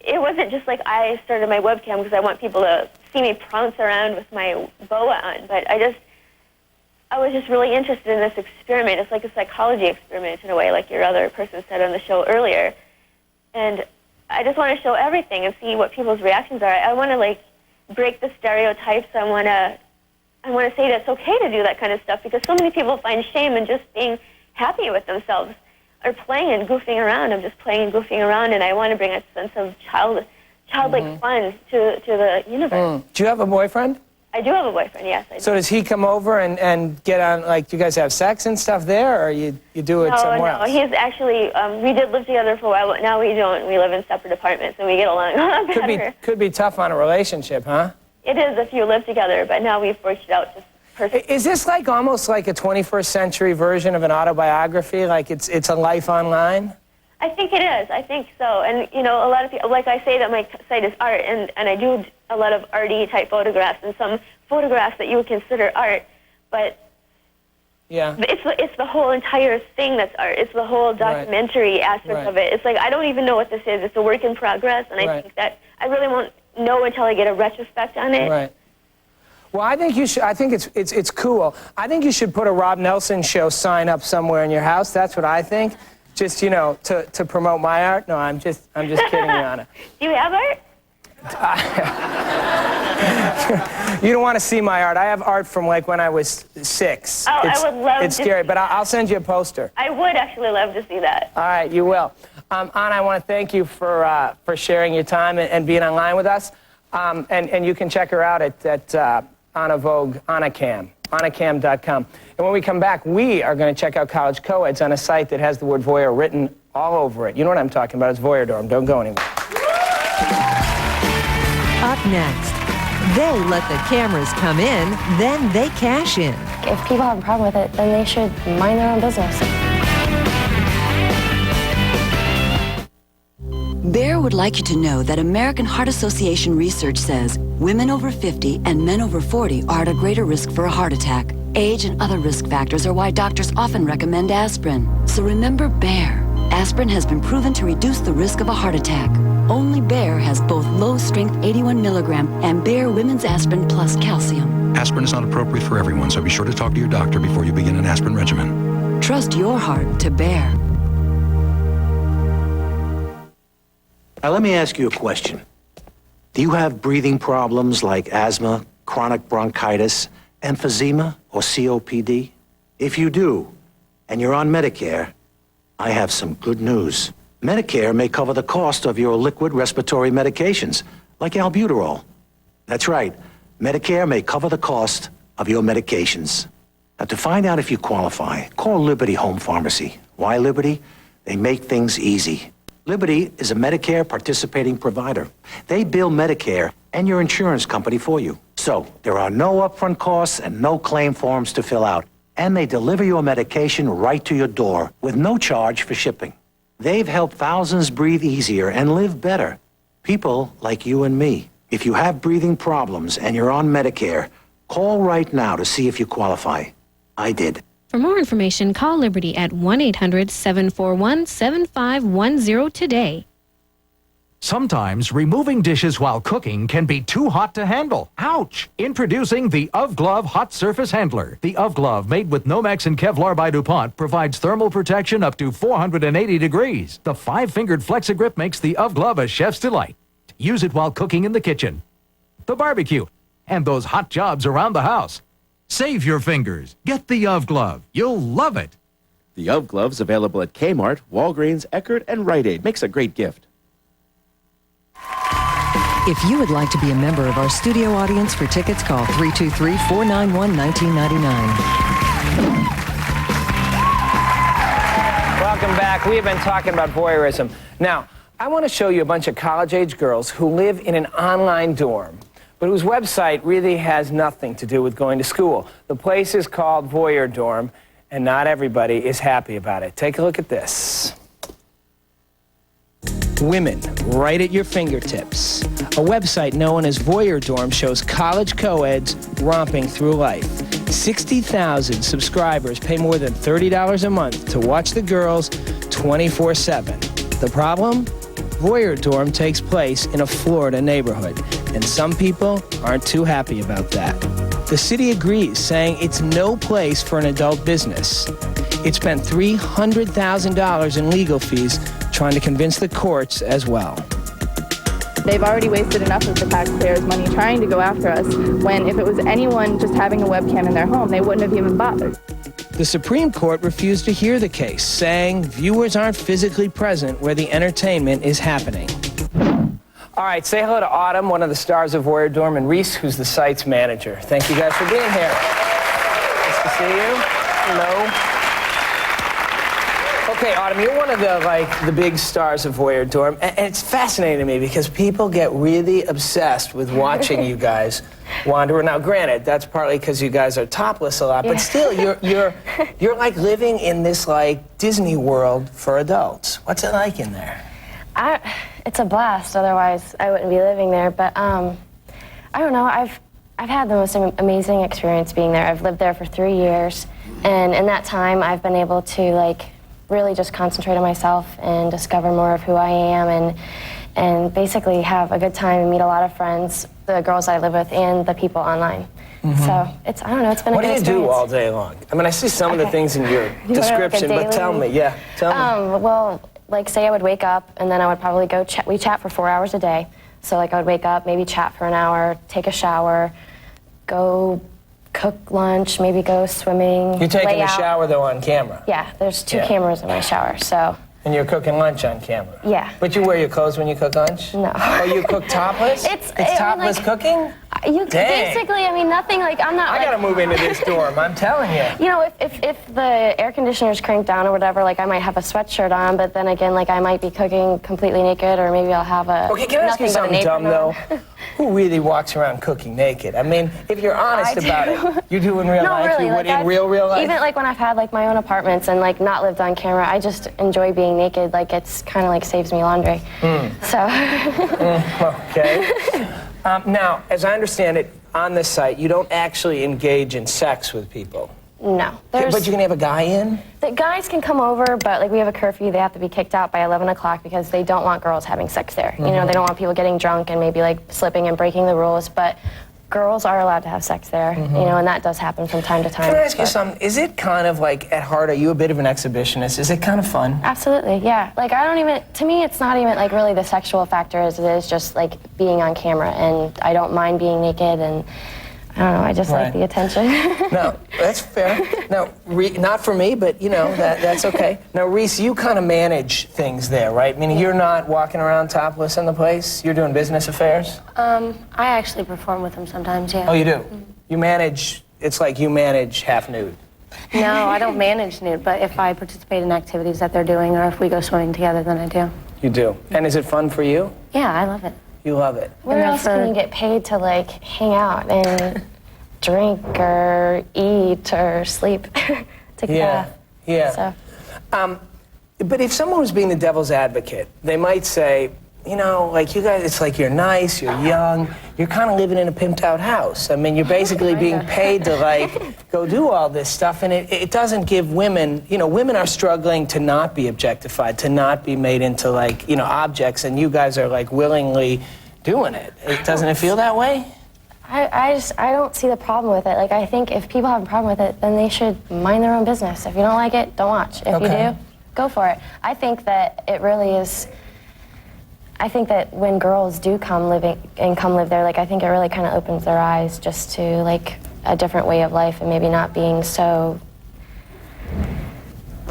it wasn't just like I started my webcam because I want people to see me prance around with my boa on, but I was just really interested in this experiment. It's like a psychology experiment in a way, like your other person said on the show earlier. And I just want to show everything and see what people's reactions are. I want to, like, break the stereotypes. I want to say that it's okay to do that kind of stuff, because so many people find shame in just being happy with themselves or playing and goofing around. I'm just playing and goofing around, and I want to bring a sense of childlike fun to the universe. Do you have a boyfriend? I do have a boyfriend, yes. I do. So does he come over and get on, like, do you guys have sex and stuff there, or you do it somewhere else? No, he's actually, we did live together for a while, but now we don't. We live in separate apartments, and we get along a lot better. Could be tough on a relationship, huh? It is if you live together, but now we've worked it out just perfectly. Is this like almost like a 21st century version of an autobiography? Like it's a life online? I think it is. I think so. And, a lot of people, like I say that my site is art, and I do a lot of arty type photographs and some photographs that you would consider art, but yeah, it's the whole entire thing that's art. It's the whole documentary aspect of it. It's like, I don't even know what this is. It's a work in progress, and I think that I really won't know until I get a retrospect on it. Right. Well, I think you should. I think it's cool. I think you should put a Rob Nelson show sign up somewhere in your house. That's what I think. Just to promote my art. No, I'm just kidding, Yana. Do you have art? You don't want to see my art. I have art from like when I was 6. Oh, I would love to. It's scary, but I'll send you a poster. I would actually love to see that. All right, you will. Anna, I want to thank you for sharing your time and being online with us. And you can check her out at Anna Vogue, Annacam, annacam.com. And when we come back, we are going to check out college co-eds on a site that has the word voyeur written all over it. You know what I'm talking about. It's Voyeur Dorm. Don't go anywhere. Up next, they let the cameras come in, then they cash in. If people have a problem with it, then they should mind their own business. Bayer would like you to know that American Heart Association research says women over 50 and men over 40 are at a greater risk for a heart attack. Age and other risk factors are why doctors often recommend aspirin. So remember Bayer. Aspirin has been proven to reduce the risk of a heart attack. Only Bayer has both low-strength 81 milligram and Bayer Women's Aspirin Plus Calcium. Aspirin is not appropriate for everyone, so be sure to talk to your doctor before you begin an aspirin regimen. Trust your heart to Bayer. Now, let me ask you a question. Do you have breathing problems like asthma, chronic bronchitis, emphysema, or COPD? If you do, and you're on Medicare, I have some good news. Medicare may cover the cost of your liquid respiratory medications, like albuterol. That's right. Medicare may cover the cost of your medications. Now, to find out if you qualify, call Liberty Home Pharmacy. Why Liberty? They make things easy. Liberty is a Medicare participating provider. They bill Medicare and your insurance company for you. So, there are no upfront costs and no claim forms to fill out. And they deliver your medication right to your door with no charge for shipping. They've helped thousands breathe easier and live better. People like you and me. If you have breathing problems and you're on Medicare, call right now to see if you qualify. I did. For more information, call Liberty at 1-800-741-7510 today. Sometimes removing dishes while cooking can be too hot to handle. Ouch! Introducing the Of Glove Hot Surface Handler. The Of Glove, made with Nomex and Kevlar by DuPont, provides thermal protection up to 480 degrees. The 5-fingered FlexiGrip makes the Of Glove a chef's delight. Use it while cooking in the kitchen, the barbecue, and those hot jobs around the house. Save your fingers. Get the Of Glove. You'll love it. The Of Glove's available at Kmart, Walgreens, Eckerd, and Rite Aid. Makes a great gift. If you would like to be a member of our studio audience for tickets, call 323-491-1999. Welcome back. We have been talking about voyeurism. Now, I want to show you a bunch of college-age girls who live in an online dorm, but whose website really has nothing to do with going to school. The place is called Voyeur Dorm, and not everybody is happy about it. Take a look at this. Women, right at your fingertips. A website known as Voyeur Dorm shows college co-eds romping through life. 60,000 subscribers pay more than $30 a month to watch the girls 24/7. The problem? Voyeur Dorm takes place in a Florida neighborhood, and some people aren't too happy about that. The city agrees, saying it's no place for an adult business. It spent $300,000 in legal fees trying to convince the courts as well. They've already wasted enough of the taxpayers' money trying to go after us, when if it was anyone just having a webcam in their home, they wouldn't have even bothered. The Supreme Court refused to hear the case, saying viewers aren't physically present where the entertainment is happening. All right, say hello to Autumn, one of the stars of Voyeur Dorm, and Reese, who's the site's manager. Thank you guys for being here. Nice to see you. Hello. Okay, Autumn, you're one of the big stars of Voyeur Dorm, and it's fascinating to me because people get really obsessed with watching you guys wander. Now, granted, that's partly because you guys are topless a lot, but still, you're like living in this like Disney World for adults. What's it like in there? It's a blast. Otherwise, I wouldn't be living there. But I don't know. I've had the most amazing experience being there. I've lived there for 3 years, and in that time, I've been able to really just concentrate on myself and discover more of who I am, and basically have a good time and meet a lot of friends, the girls I live with and the people online. Mm-hmm. So I don't know, it's been a good experience. What do you do all day long? I mean, I see some of the things in your description, but tell me. Well, say I would wake up and then I would probably go we chat for 4 hours a day. So I would wake up, maybe chat for an hour, take a shower, go cook lunch, maybe go swimming. You're taking a shower, though, on camera? Yeah, there's 2 cameras in my shower, so. And you're cooking lunch on camera? Yeah. But you wear your clothes when you cook lunch? No. Oh, you cook topless? It's topless cooking? Basically, nothing I'm not I gotta move into this dorm, I'm telling you. You know, if the air conditioner's cranked down or whatever, I might have a sweatshirt on, but then again, I might be cooking completely naked, or maybe I'll have a Okay, can I ask you something dumb, though? Who really walks around cooking naked? I mean, if you're honest about it, you do in real life? Really. You would in real life? Even when I've had my own apartments and not lived on camera, I just enjoy being naked. It's kind of saves me laundry. So. Okay. Now, as I understand it, on this site, you don't actually engage in sex with people. No. But you can have a guy in? The guys can come over, but we have a curfew. They have to be kicked out by 11 o'clock because they don't want girls having sex there. You know, they don't want people getting drunk and maybe slipping and breaking the rules, but girls are allowed to have sex there, you know, and that does happen from time to time. Can I ask you something? Is it kind of at heart, are you a bit of an exhibitionist? Is it kind of fun? Absolutely, yeah. To me, it's not even really the sexual factor as it is just being on camera, and I don't mind being naked, and I don't know, I just like the attention. No, that's fair. Now, not for me, but that's okay. Now, Reese, you kind of manage things there, right? Meaning you're not walking around topless in the place? You're doing business affairs? I actually perform with them sometimes, yeah. Oh, you do? You manage, it's like you manage half nude. No, I don't manage nude, but if I participate in activities that they're doing or if we go swimming together, then I do. You do. And is it fun for you? Yeah, I love it. You love it. Where else can you get paid to like hang out and drink or eat or sleep? Take a bath. Yeah. So. But if someone was being the devil's advocate, they might say, you know, like you guys, it's like you're nice, you're young, you're kind of living in a pimped out house. I mean, you're basically being paid to like go do all this stuff, and it doesn't give women, you know, women are struggling to not be objectified, to not be made into like, you know, objects, and you guys are like willingly doing it. Doesn't it feel that way? I don't see the problem with it. Like, I think if people have a problem with it, then they should mind their own business. If you don't like it, don't watch. If you do, go for it. I think that it really is. I think that when girls do come live there, like I think it really kind of opens their eyes just to like a different way of life and maybe not being so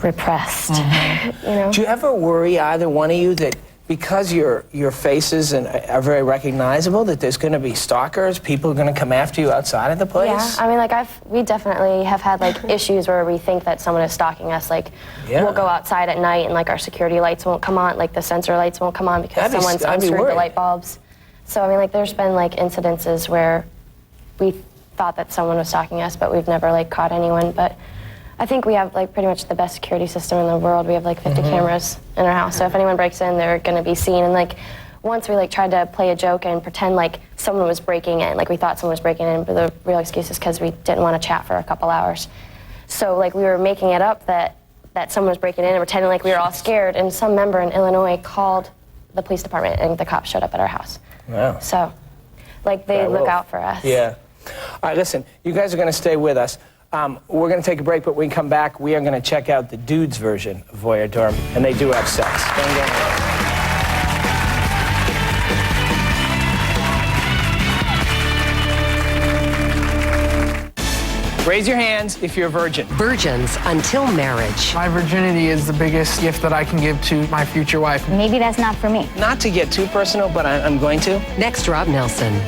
repressed. You know? Do you ever worry, either one of you, that because your faces are very recognizable, that there's going to be stalkers, people are going to come after you outside of the place? Yeah, I mean, like we definitely have had like issues where we think that someone is stalking us. Like we'll go outside at night and like our security lights won't come on, like the sensor lights won't come on because someone's unscrewed the light bulbs. So I mean, like there's been like incidences where we thought that someone was stalking us, but we've never like caught anyone. But I think we have like pretty much the best security system in the world. We have like 50 cameras in our house. So if anyone breaks in, they're going to be seen. And like once we like tried to play a joke and pretend like someone was breaking in, like we thought someone was breaking in, but the real excuse is because we didn't want to chat for a couple hours. So like we were making it up that someone was breaking in and pretending like we were all scared. And some member in Illinois called the police department and the cops showed up at our house. Wow. So like they look out for us. Yeah. All right, listen, you guys are going to stay with us. We're going to take a break, but when we come back, we are going to check out the dudes' version of Voyeur Dorm, and they do have sex. Raise your hands if you're a virgin. Virgins until marriage. My virginity is the biggest gift that I can give to my future wife. Maybe that's not for me. Not to get too personal, but I'm going to. Next, Rob Nelson.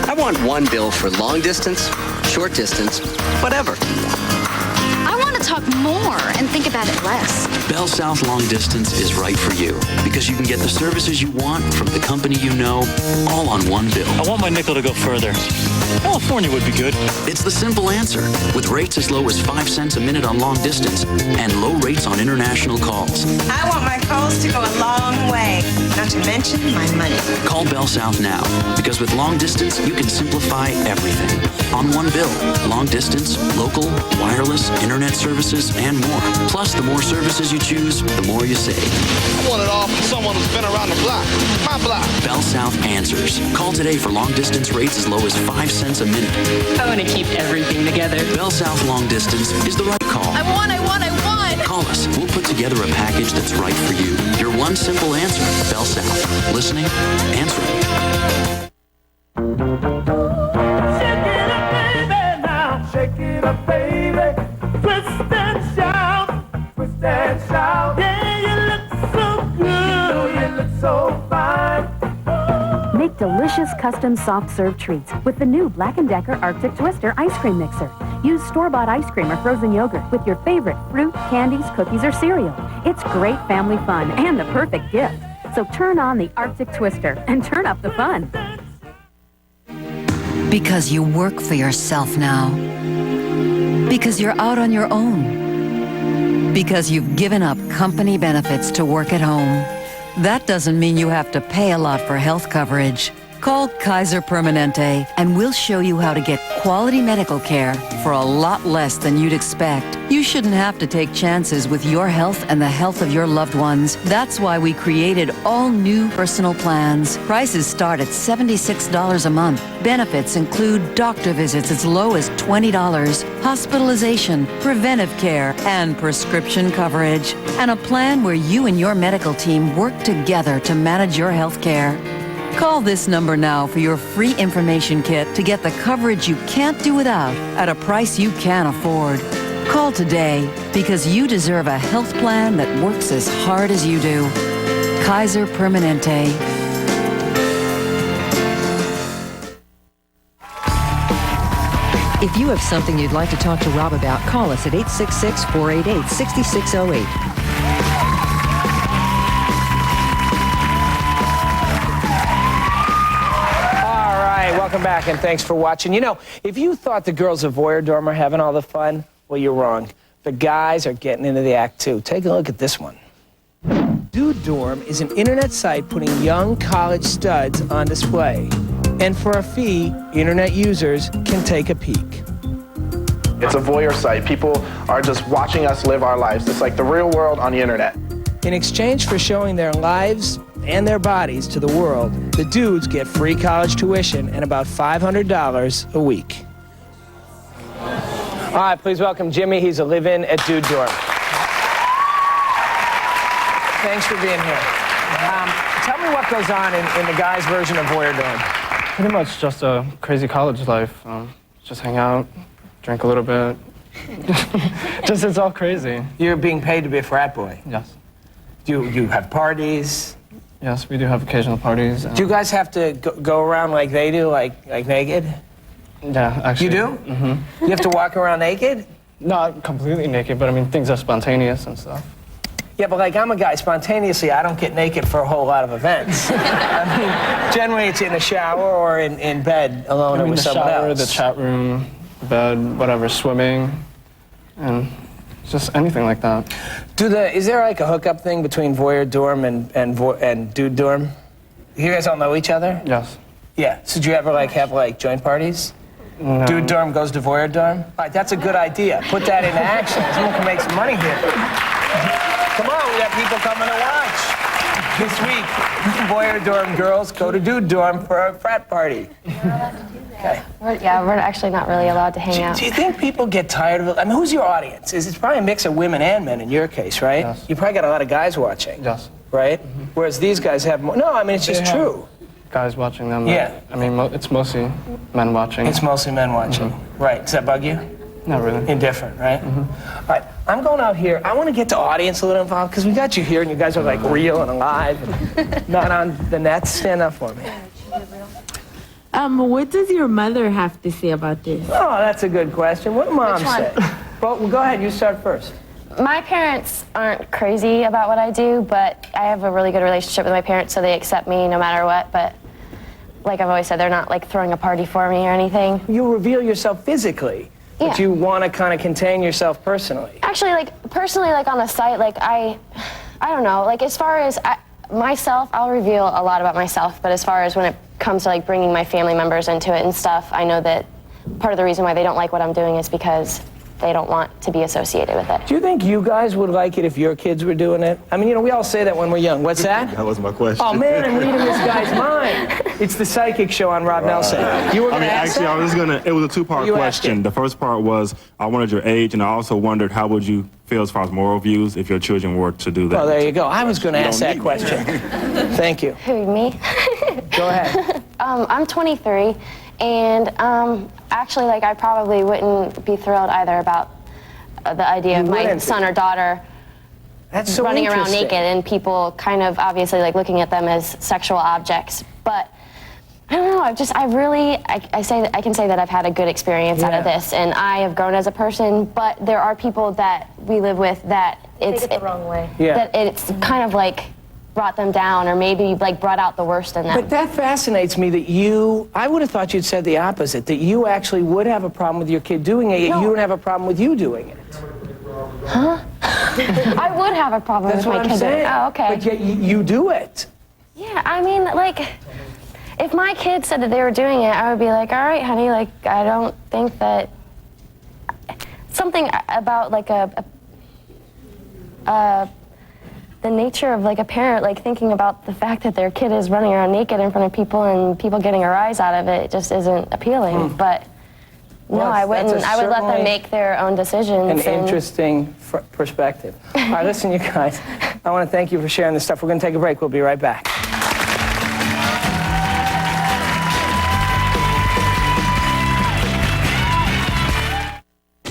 I want one bill for long distance, short distance, whatever. I want to talk more and think about it less. Bell South Long Distance is right for you because you can get the services you want from the company you know, all on one bill. I want my nickel to go further. California would be good. It's the simple answer, with rates as low as 5 cents a minute on long distance and low rates on international calls. I want my calls to go a long way, not to mention my money. Call Bell South now, because with long distance, you can simplify everything. On one bill, long distance, local, wireless, internet services, and more. Plus, the more services you choose, the more you save. I want it all from someone who's been around the block. My block. Bell South answers. Call today for long distance rates as low as 5 cents a minute. I want to keep everything together. Bell South Long Distance is the right call. I want. Call us. We'll put together a package that's right for you. Your one simple answer. Bell South. Listening, answering. Shake it up, baby. Twist and shout. Twist and shout. Yeah, you look so good. You look so fine. Make delicious custom soft serve treats with the new Black & Decker Arctic Twister ice cream mixer. Use store-bought ice cream or frozen yogurt with your favorite fruit, candies, cookies, or cereal. It's great family fun and the perfect gift. So turn on the Arctic Twister and turn up the fun. Because you work for yourself now. Because you're out on your own. Because you've given up company benefits to work at home. That doesn't mean you have to pay a lot for health coverage. Call Kaiser Permanente and we'll show you how to get quality medical care for a lot less than you'd expect. You shouldn't have to take chances with your health and the health of your loved ones. That's why we created all new personal plans. Prices start at $76 a month. Benefits include doctor visits as low as $20, hospitalization, preventive care, and prescription coverage. And a plan where you and your medical team work together to manage your health care. Call this number now for your free information kit to get the coverage you can't do without at a price you can afford. Call today because you deserve a health plan that works as hard as you do. Kaiser Permanente. If you have something you'd like to talk to Rob about, call us at 866-488-6608. Welcome back, and thanks for watching. You know, if you thought the girls of Voyeur Dorm are having all the fun, well, you're wrong. The guys are getting into the act, too. Take a look at this one. Dude Dorm is an internet site putting young college studs on display. And for a fee, internet users can take a peek. It's a voyeur site. People are just watching us live our lives. It's like the real world on the internet. In exchange for showing their lives and their bodies to the world, the dudes get free college tuition and about $500 a week. All right, please welcome Jimmy. He's a live-in at Dude Dorm. Thanks for being here. Tell me what goes on in the guys' version of Voyeur Dorm. Pretty much just a crazy college life. Just hang out, drink a little bit. Just, it's all crazy. You're being paid to be a frat boy? Yes. Do you have parties? Yes, we do have occasional parties. Do you guys have to go around like they do, like naked? Yeah, actually. You do? Mm-hmm. You have to walk around naked? Not completely naked, but I mean, things are spontaneous and stuff. Yeah, but like I'm a guy, spontaneously, I don't get naked for a whole lot of events. I mean, generally it's in a shower or in bed alone or with someone shower, else. the chat room, bed, whatever, swimming, and just anything like that. Is there like a hookup thing between Voyeur Dorm and Dude Dorm? You guys all know each other? Yes. Yeah. So do you ever like have like joint parties? No. Dude Dorm goes to Voyeur Dorm? All right, that's a good idea. Put that into action. Someone can make some money here. Come on, we have people coming to watch. This week, Voyeur Dorm girls go to Dude Dorm for a frat party. Okay. We're actually not really allowed to hang out. Do you think people get tired of it? I mean, who's your audience? It's probably a mix of women and men in your case, right? Yes. You probably got a lot of guys watching. Yes. Right? Mm-hmm. Whereas these guys have more. No, I mean, it's just true. Guys watching them. Yeah. I mean, it's mostly men watching. It's mostly men watching. Mm-hmm. Right. Does that bug you? Not really. Indifferent, right? Mm-hmm. All right. I'm going out here. I want to get the audience a little involved because we got you here and you guys are like real and alive and not on the net. Stand up for me. What does your mother have to say about this? Oh, that's a good question. What did Mom say? Well, go ahead. You start first. My parents aren't crazy about what I do, but I have a really good relationship with my parents, so they accept me no matter what. But like I've always said, they're not like throwing a party for me or anything. You reveal yourself physically, but you want to kind of contain yourself personally. Actually, like personally, like on the site, like I don't know. Like as far as myself, I'll reveal a lot about myself. But as far as when it comes to like bringing my family members into it and stuff, I know that part of the reason why they don't like what I'm doing is because they don't want to be associated with it. Do you think you guys would like it if your kids were doing it? I mean, you know, we all say that when we're young. What's that? That was my question. Oh, man, I'm reading this guy's mind. It's the psychic show on Rob Nelson. You were going to ask that? I was going to, it was a two-part question. The first part was, I wanted your age, and I also wondered how would you feel as far as moral views if your children were to do that? Oh, there you go. I was going to ask that question. Thank you. Who, me? Go ahead. I'm 23, and actually, like, I probably wouldn't be thrilled either about the idea of my son or daughter running around naked and people kind of obviously like looking at them as sexual objects. But I don't know. I can say that I've had a good experience out of this, and I have grown as a person. But there are people that we live with that take it the wrong way. Yeah. That it's kind of like brought them down, or maybe like brought out the worst in them. But that fascinates me that I would have thought you'd said the opposite, that you actually would have a problem with your kid doing it, yet you don't have a problem with you doing it. Huh? I would have a problem with my kid doing it. Oh, okay. But yet you do it. Yeah, I mean, like, if my kid said that they were doing it, I would be like, all right, honey, like, I don't think that something about like the nature of like a parent, like thinking about the fact that their kid is running around naked in front of people and people getting a rise out of it just isn't appealing. But no, I wouldn't. I would let them make their own decisions. An interesting perspective. All right, listen, you guys. I want to thank you for sharing this stuff. We're going to take a break. We'll be right back.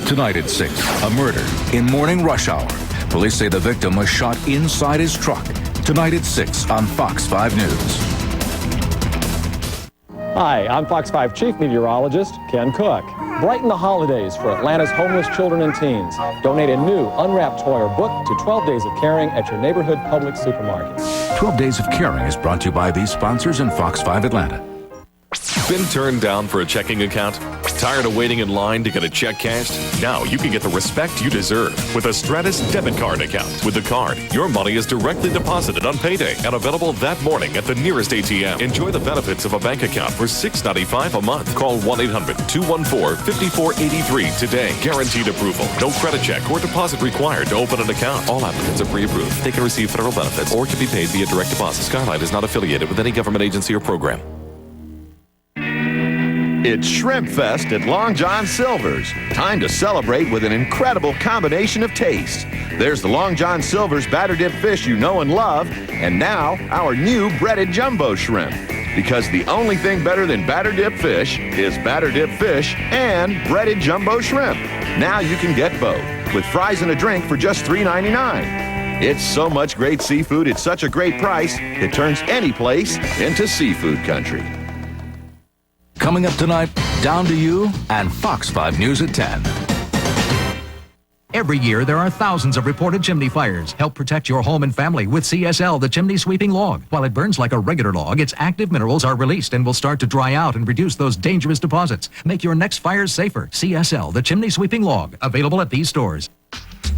Tonight at 6, a murder in morning rush hour. Police say the victim was shot inside his truck. Tonight at 6 on Fox 5 News. Hi, I'm Fox 5 Chief Meteorologist Ken Cook. Brighten the holidays for Atlanta's homeless children and teens. Donate a new unwrapped toy or book to 12 Days of Caring at your neighborhood public supermarket. 12 Days of Caring is brought to you by these sponsors and Fox 5 Atlanta. Been turned down for a checking account? Tired of waiting in line to get a check cashed? Now you can get the respect you deserve with a Stratus debit card account. With the card, your money is directly deposited on payday and available that morning at the nearest ATM. Enjoy the benefits of a bank account for $6.95 a month. Call 1-800-214-5483 today. Guaranteed approval. No credit check or deposit required to open an account. All applicants are pre-approved. They can receive federal benefits or can be paid via direct deposit. Skyline is not affiliated with any government agency or program. It's Shrimp Fest at Long John Silver's. Time to celebrate with an incredible combination of tastes. There's the Long John Silver's batter dip fish you know and love, and now our new breaded jumbo shrimp. Because the only thing better than batter dip fish is batter dip fish and breaded jumbo shrimp. Now you can get both with fries and a drink for just $3.99. It's so much great seafood, it's such a great price, it turns any place into seafood country. Coming up tonight, Down to You and Fox 5 News at 10. Every year, there are thousands of reported chimney fires. Help protect your home and family with CSL, the chimney sweeping log. While it burns like a regular log, its active minerals are released and will start to dry out and reduce those dangerous deposits. Make your next fires safer. CSL, the chimney sweeping log. Available at these stores.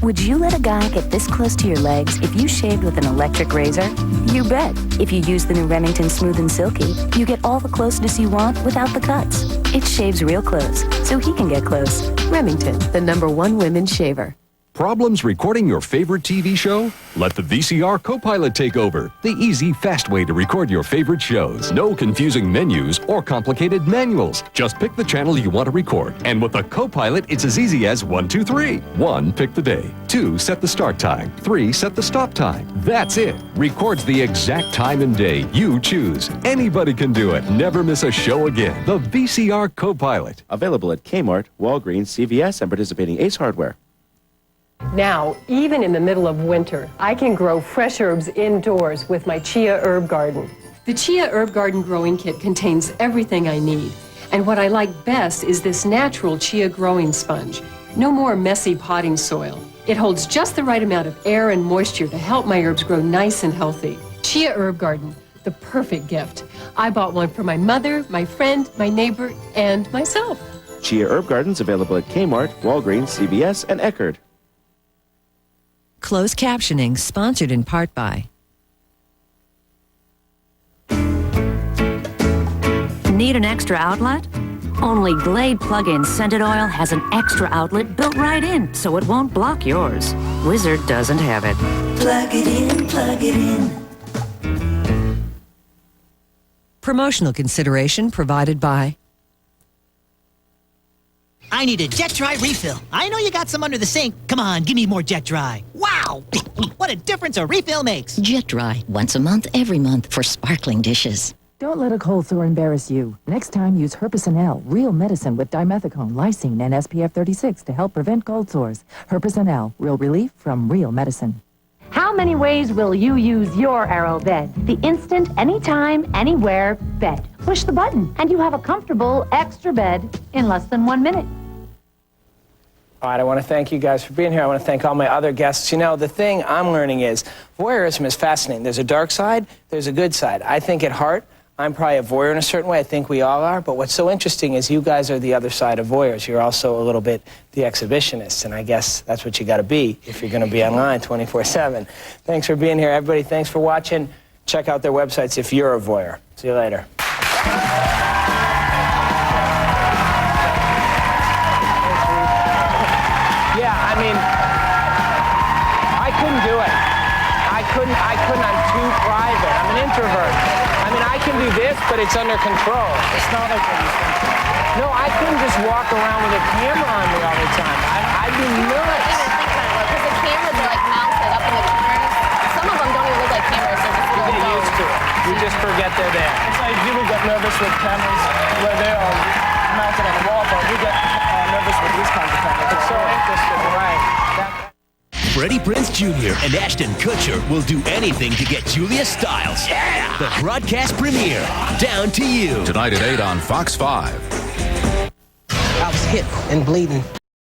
Would you let a guy get this close to your legs if you shaved with an electric razor? You bet. If you use the new Remington Smooth and Silky, you get all the closeness you want without the cuts. It shaves real close, so he can get close. Remington, the #1 women's shaver. Problems recording your favorite TV show? Let the VCR Copilot take over. The easy, fast way to record your favorite shows. No confusing menus or complicated manuals. Just pick the channel you want to record. And with the Copilot, it's as easy as 1, 2, 3. 1, pick the day. 2, set the start time. 3, set the stop time. That's it. Records the exact time and day you choose. Anybody can do it. Never miss a show again. The VCR Copilot. Available at Kmart, Walgreens, CVS, and participating Ace Hardware. Now, even in the middle of winter, I can grow fresh herbs indoors with my Chia Herb Garden. The Chia Herb Garden growing kit contains everything I need. And what I like best is this natural chia growing sponge. No more messy potting soil. It holds just the right amount of air and moisture to help my herbs grow nice and healthy. Chia Herb Garden, the perfect gift. I bought one for my mother, my friend, my neighbor, and myself. Chia Herb Garden's available at Kmart, Walgreens, CVS, and Eckerd. Closed captioning sponsored in part by... Need an extra outlet? Only Glade plug-in scented oil has an extra outlet built right in, so it won't block yours. Wizard doesn't have it. Plug it in, plug it in. Promotional consideration provided by... I need a Jet Dry refill. I know you got some under the sink. Come on, give me more Jet Dry. Wow! What a difference a refill makes. Jet Dry, once a month, every month, for sparkling dishes. Don't let a cold sore embarrass you. Next time, use Herpesen L, real medicine with dimethicone, lysine, and SPF 36 to help prevent cold sores. Herpesen L, real relief from real medicine. How many ways will you use your Arrow bed? The instant, anytime, anywhere bed. Push the button, and you have a comfortable extra bed in less than 1 minute. All right, I want to thank you guys for being here. I want to thank all my other guests. You know, the thing I'm learning is voyeurism is fascinating. There's a dark side, there's a good side. I think at heart, I'm probably a voyeur in a certain way. I think we all are. But what's so interesting is you guys are the other side of voyeurs. You're also a little bit the exhibitionists, and I guess that's what you got to be if you're going to be online 24/7. Thanks for being here, everybody. Thanks for watching. Check out their websites if you're a voyeur. See you later. Yeah, I mean, I couldn't do it. I couldn't, I'm too private. I'm an introvert. I mean, I can do this, but it's under control. It's not like no, I couldn't just walk around with a camera on me all the time. I'd be nuts. Because the cameras are like mounted up in the corners. Some of them don't even look like cameras. They're just You get used to it. You just forget they're there. It's like people get nervous with cameras where they are mounted on the wall, but we get nervous with these kinds of cameras. It's so interesting. Right. Freddie Prinze Jr. and Ashton Kutcher will do anything to get Julia Stiles. Yeah! The broadcast premiere, Down to You. Tonight at 8 on Fox 5. hit and bleeding.